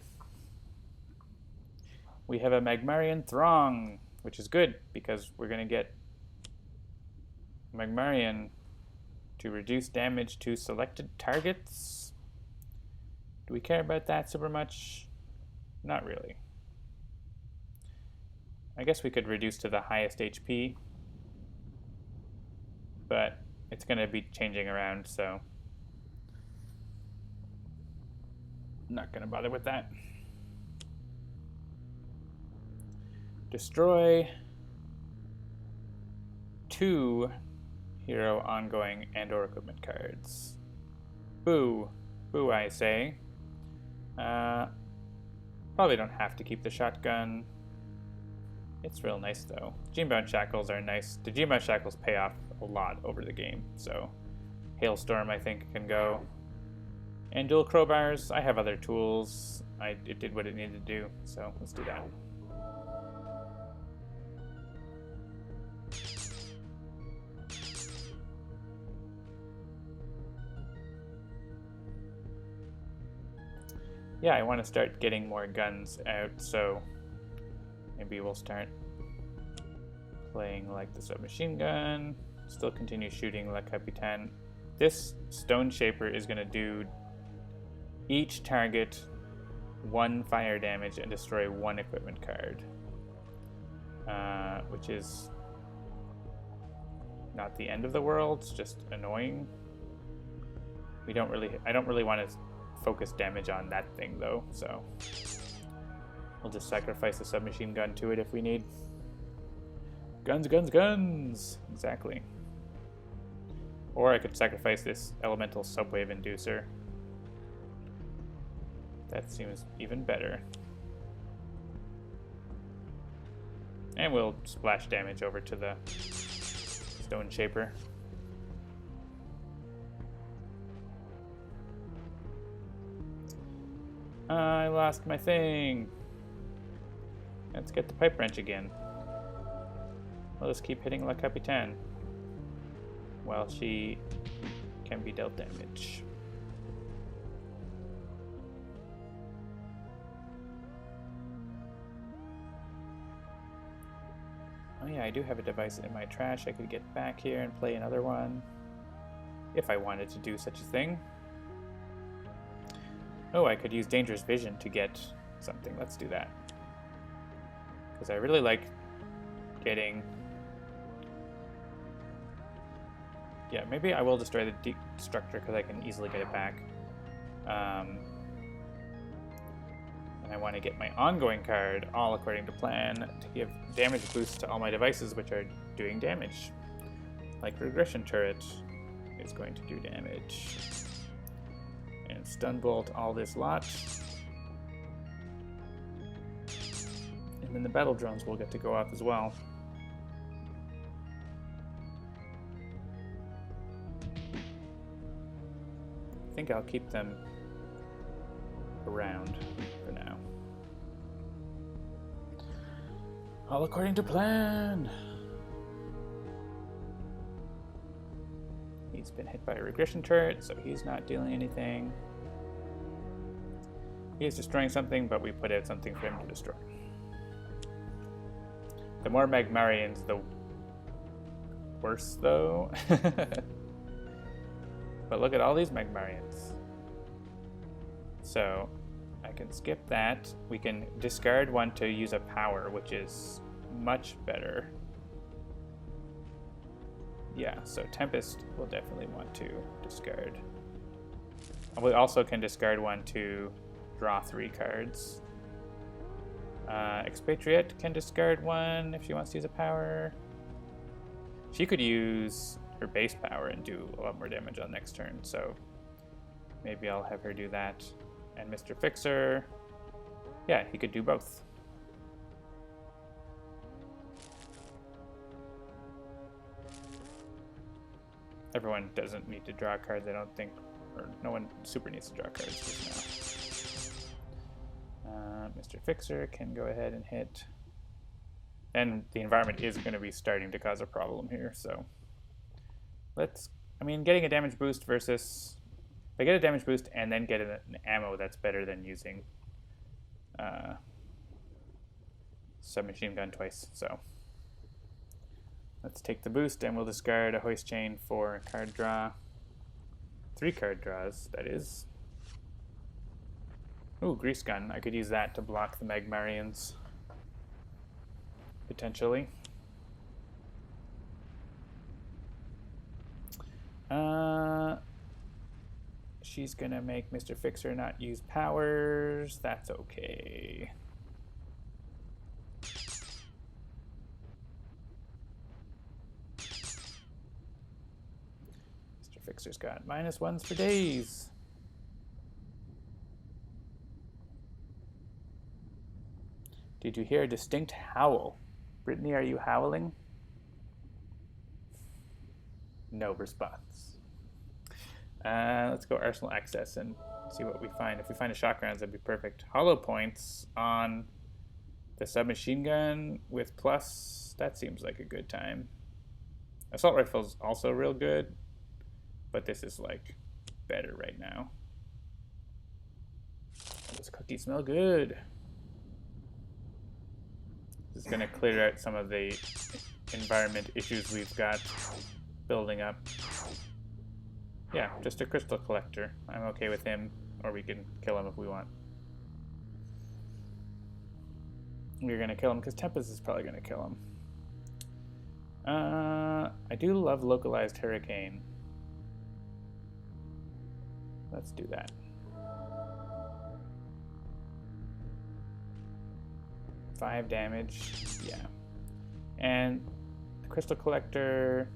We have a Magmarian Throng, which is good because we're going to get Magmarian to reduce damage to selected targets. Do we care about that super much? Not really. I guess we could reduce to the highest HP, but it's going to be changing around, so I'm not going to bother with that. Destroy 2 hero ongoing and or equipment cards. Boo. Boo, I say. Probably don't have to keep the shotgun. It's real nice though. Genebound Shackles are nice. The Genebound Shackles pay off a lot over the game, so Hailstorm I think can go. And dual crowbars, I have other tools. It did what it needed to do, so let's do that. Yeah, I want to start getting more guns out, so maybe we'll start playing like the submachine gun, still continue shooting like Capitan. This Stone Shaper is going to do each target 1 fire damage and destroy 1 equipment card, which is not the end of the world, it's just annoying. I don't really want to focus damage on that thing though, so we'll just sacrifice the submachine gun to it if we need. Guns, guns, guns! Exactly. Or I could sacrifice this elemental subwave inducer. That seems even better. And we'll splash damage over to the Stone Shaper. I lost my thing. Let's get the pipe wrench again. We'll just keep hitting La Capitan while she can be dealt damage. Oh yeah, I do have a device in my trash. I could get back here and play another one if I wanted to do such a thing. Oh, I could use Dangerous Vision to get something. Let's do that. Because I really like getting... Yeah, maybe I will destroy the Destructor because I can easily get it back. And I want to get my ongoing card, all according to plan, to give damage boost to all my devices which are doing damage. Like Regression Turret is going to do damage. And Stun Bolt all this lot. And then the battle drones will get to go off as well. I think I'll keep them around for now. All according to plan! He's been hit by a regression turret, so he's not dealing anything. He's destroying something, but we put out something for him to destroy. The more Magmarians, the worse, though. But look at all these Magmarians. So, I can skip that. We can discard one to use a power, which is much better. Yeah, so Tempest will definitely want to discard. We also can discard one to draw 3 cards. Expariette can discard one if she wants to use a power. She could use her base power and do a lot more damage on next turn, so maybe I'll have her do that. And Mr. Fixer, yeah, he could do both. Everyone doesn't need to draw cards, I don't think, or no one super needs to draw cards just now. Mr. Fixer can go ahead and hit And the environment is going to be starting to cause a problem here, so I mean, getting a damage boost versus... If I get a damage boost and then get an ammo, that's better than using submachine gun twice, so... Let's take the boost, and we'll discard a hoist chain for a card draw. 3 card draws, that is. Ooh, grease gun. I could use that to block the Magmarians. Potentially. She's gonna make Mr. Fixer not use powers. That's okay. Mr. Fixer's got -1s for days. Did you hear a distinct howl? Brittany, are you howling? No response. Let's go Arsenal Access and see what we find. If we find a shock rounds, that'd be perfect. Hollow points on the submachine gun with plus. That seems like a good time. Assault rifle's also real good, but this is like better right now. This cookie smell good. This is going to clear out some of the environment issues we've got building up. Yeah, just a crystal collector. I'm okay with him, or we can kill him if we want. We're going to kill him because Tempest is probably going to kill him. I do love localized hurricane. Let's do that. Five damage, yeah. And the crystal collector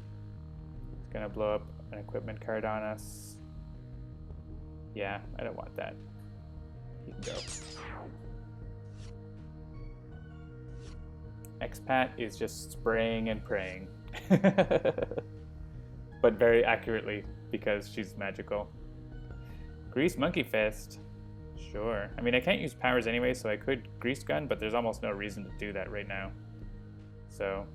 is gonna blow up an equipment card on us. Yeah, I don't want that. You can go. Expat is just spraying and praying. But very accurately because she's magical. Grease Monkey Fist. Sure. I mean, I can't use powers anyway, so I could Grease Gun, but there's almost no reason to do that right now. So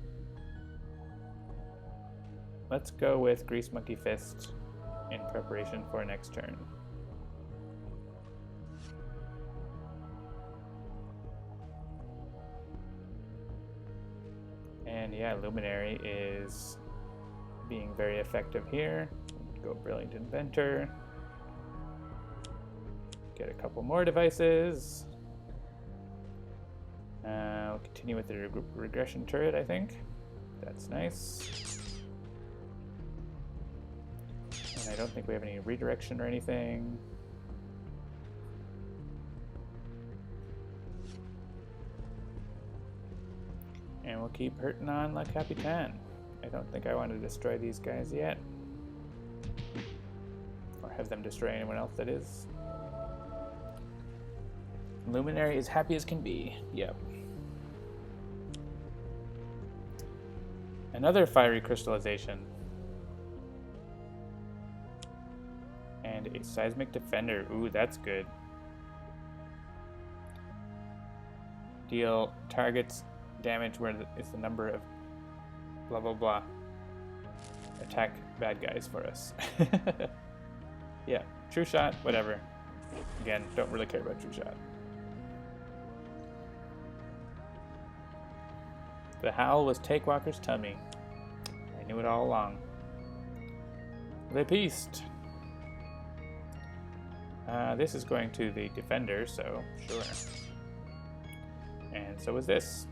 let's go with Grease Monkey Fist in preparation for next turn. And yeah, Luminary is being very effective here. Go Brilliant Inventor. Get a couple more devices. We'll continue with the regression turret, I think. That's nice. And I don't think we have any redirection or anything. And we'll keep hurting on La Capitan. I don't think I want to destroy these guys yet. Or have them destroy anyone else that is. Luminary is happy as can be. Yep. Another fiery crystallization. And a seismic defender. Ooh, that's good. Deal targets damage where is the number of blah blah blah. Attack bad guys for us. Yeah, true shot, whatever. Again, don't really care about true shot. The howl was Takewalker's tummy. I knew it all along. Le Piste. This is going to the defender, so sure. And so is this.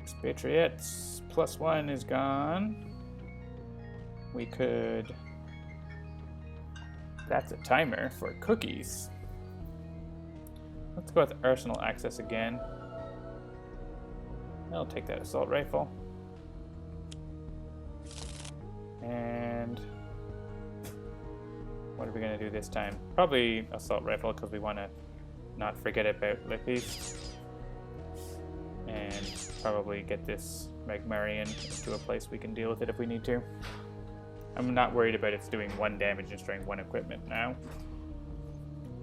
Expariette's +1 is gone. We could... That's a timer for cookies. Let's go with Arsenal Access again. I'll take that assault rifle. And what are we going to do this time? Probably assault rifle because we want to not forget about Le Piste. And probably get this Magmarian into a place we can deal with it if we need to. I'm not worried about it's doing 1 damage and destroying 1 equipment now.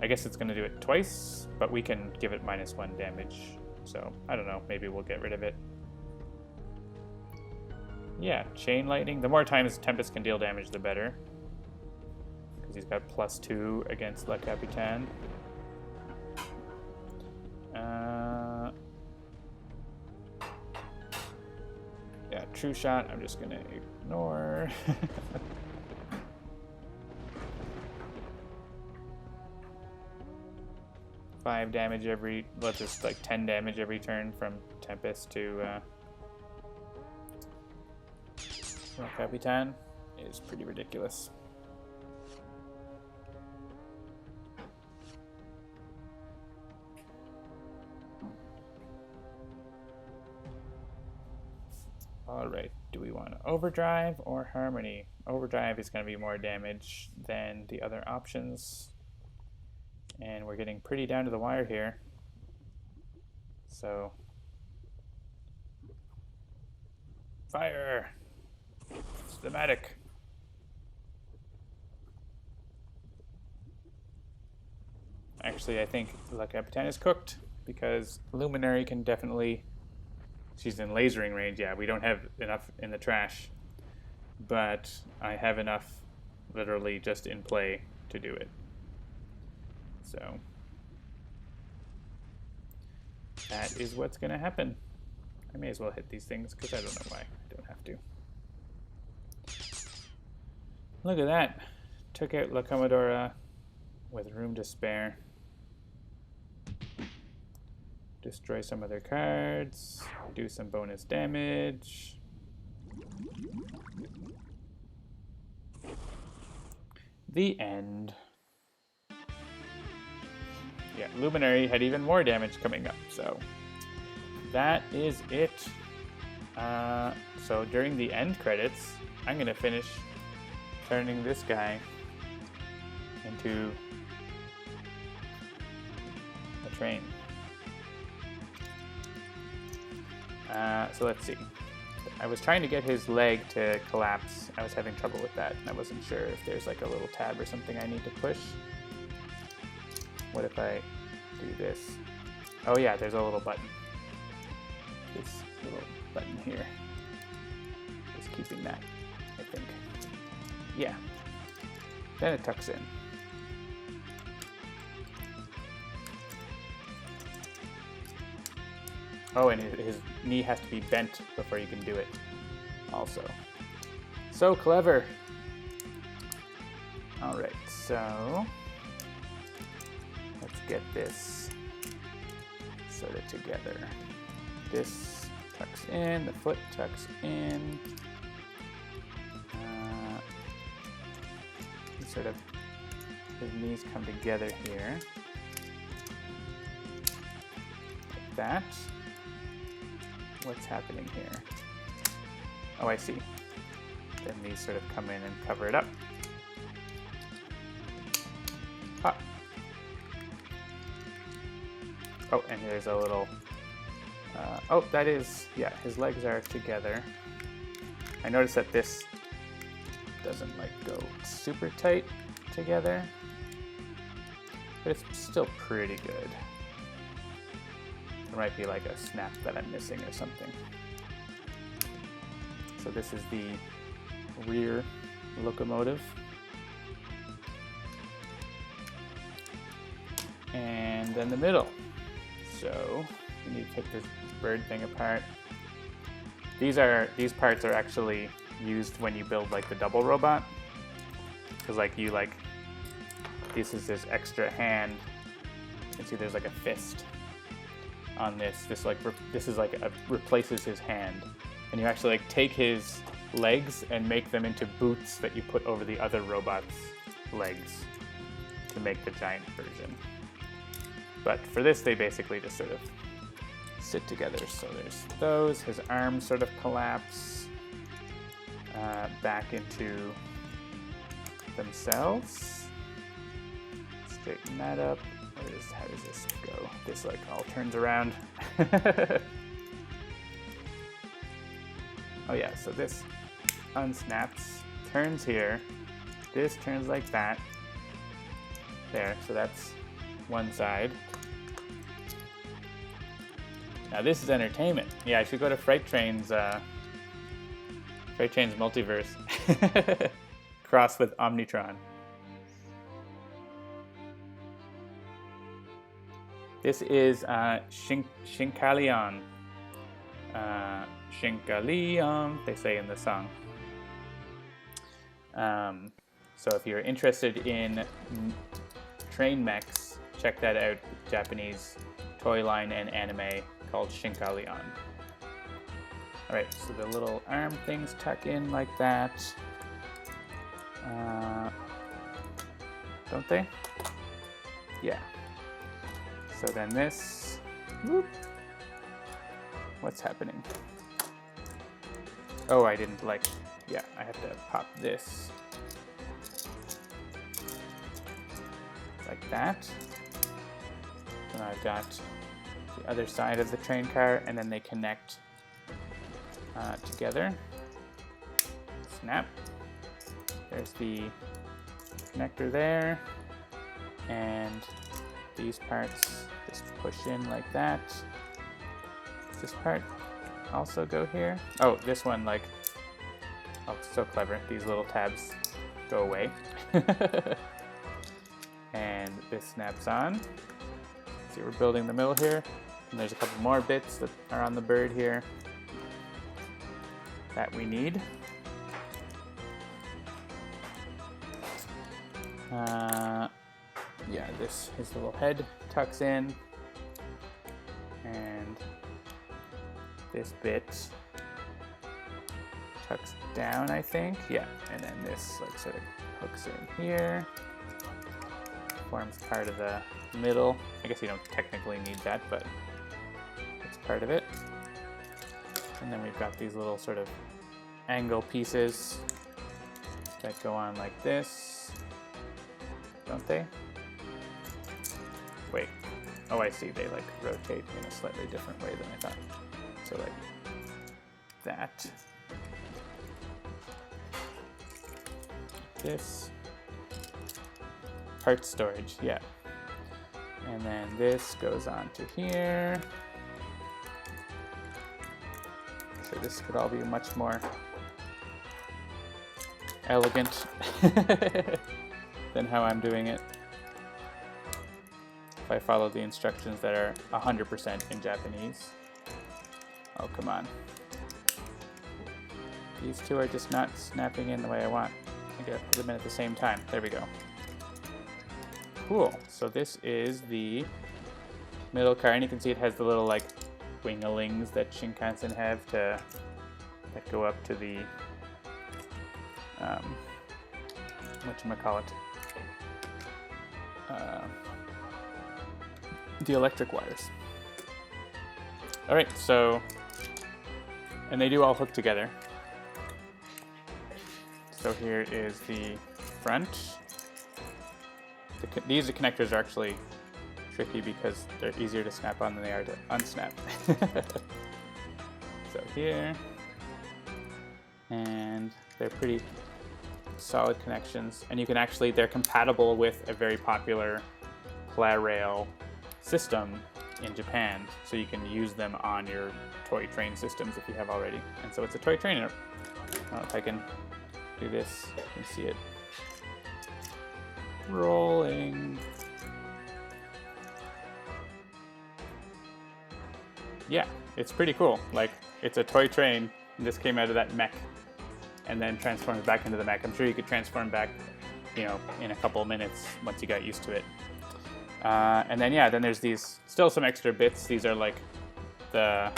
I guess it's going to do it twice, but we can give it -1 damage. So, I don't know. Maybe we'll get rid of it. Yeah, Chain Lightning. The more times Tempest can deal damage, the better. Because he's got +2 against Le Capitan. Yeah, True Shot, I'm just gonna ignore. 5 damage every, let's just like 10 damage every turn from Tempest to Capitan is pretty ridiculous. Alright, do we want Overdrive or Harmony? Overdrive is going to be more damage than the other options. And we're getting pretty down to the wire here. So, fire! Thematic. Actually, I think Le Capitan is cooked because Luminary can definitely... She's in lasering range. Yeah, we don't have enough in the trash, but I have enough literally just in play to do it. So that is what's going to happen. I may as well hit these things because I don't know why. I don't have to. Look at that. Took out La Commodora with room to spare. Destroy some of their cards. Do some bonus damage. The end. Yeah, Luminary had even more damage coming up, so that is it. So during the end credits, I'm going to finish turning this guy into a train. So let's see. I was trying to get his leg to collapse. I was having trouble with that, and I wasn't sure if there's like a little tab or something I need to push. What if I do this? Oh yeah, there's a little button. This little button here is keeping that, I think. Yeah. Then it tucks in. Oh, and his knee has to be bent before you can do it also. So clever. All right, so let's get this sort of together. This tucks in, the foot tucks in. Sort of, his knees come together here. Like that. What's happening here? Oh, I see. Then these sort of come in and cover it up. Ah. Oh, and here's a little... oh, that is... Yeah, his legs are together. I noticed that this doesn't like go super tight together, but it's still pretty good. There might be like a snap that I'm missing or something. So this is the rear locomotive. And then the middle. So we need to take this bird thing apart. These parts are actually used when you build like the double robot. Because like this is this extra hand. You can see there's like a fist on this. This is like replaces his hand, and you actually like take his legs and make them into boots that you put over the other robot's legs to make the giant version. But for this, they basically just sort of sit together. So there's those. His arms sort of collapse back into themselves. Straighten that up. How does this go? This like all turns around. Oh yeah, so this unsnaps, turns here. This turns like that. There, so that's one side. Now this is entertainment. Yeah, I should go to Freight Train's Multiverse. Cross with Omnitron. This is Shinkalion. Shinkalion, they say in the song. So if you're interested in train mechs, check that out. Japanese toy line and anime called Shinkalion. Alright, so the little arm things tuck in like that. Don't they? Yeah. So then this, whoop. What's happening? Oh, I didn't yeah, I have to pop this. Like that. And I've got the other side of the train car, and then they connect together. Snap. There's the connector there, and these parts just push in like that. Does this part also go here? Oh, this one, like, oh, so clever. These little tabs go away. And this snaps on. See, we're building the middle here, and there's a couple more bits that are on the bird here that we need. Yeah, his little head tucks in, and this bit tucks down, I think. Yeah, and then this like sort of hooks in here, forms part of the middle. I guess you don't technically need that, but it's part of it. And then we've got these little sort of angle pieces that go on like this, don't they? Wait, oh, I see, they like rotate in a slightly different way than I thought. So like that. This. Part storage, yeah. And then this goes on to here. So this could all be much more elegant than how I'm doing it. If I follow the instructions that are 100% in Japanese. Oh, come on. These two are just not snapping in the way I want. I gotta put them in at the same time. There we go. Cool. So this is the middle car, and you can see it has the little like winglings that Shinkansen have that go up to the whatchamacallit, the electric wires. All right, so, and they do all hook together. So here is the front. These connectors are actually tricky because they're easier to snap on than they are to unsnap. So here, and they're pretty solid connections, and you can actually, they're compatible with a very popular Clarail system in Japan, so you can use them on your toy train systems if you have already. And so it's a toy trainer. I don't know if I can do this. You can see it rolling. Yeah, it's pretty cool. Like, it's a toy train, and this came out of that mech and then transforms back into the mech. I'm sure you could transform back, you know, in a couple of minutes once you got used to it. And then, yeah, then there's these, still some extra bits. These are like the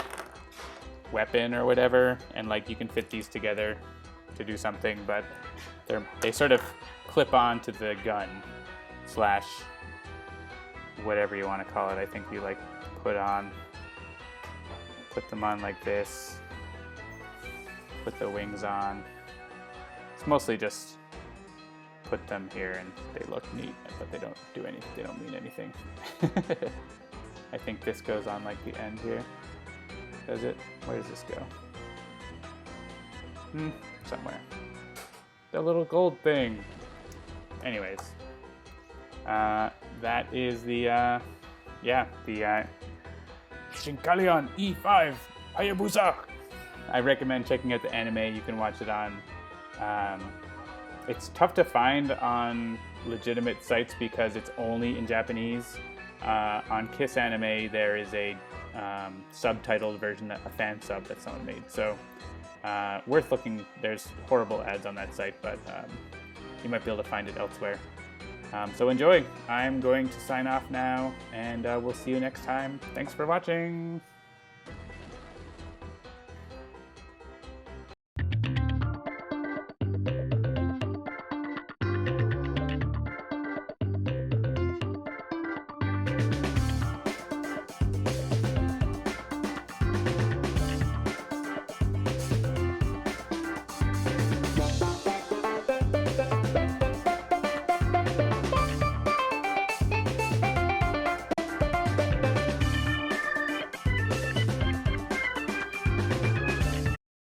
weapon or whatever, and like you can fit these together to do something, but they sort of clip on to the gun slash whatever you want to call it. I think you like put them on like this, put the wings on. It's mostly just put them here and they look neat, but they don't do anything. They don't mean anything. I think this goes on like the end here. Does it? Where does this go? Somewhere. The little gold thing. Anyways, that is the Shinkalion E5 Hayabusa. I recommend checking out the anime. You can watch it on. It's tough to find on legitimate sites because it's only in Japanese. On Kiss Anime, there is a subtitled version, a fan sub that someone made. So worth looking. There's horrible ads on that site, but you might be able to find it elsewhere. So enjoy. I'm going to sign off now, and we'll see you next time. Thanks for watching.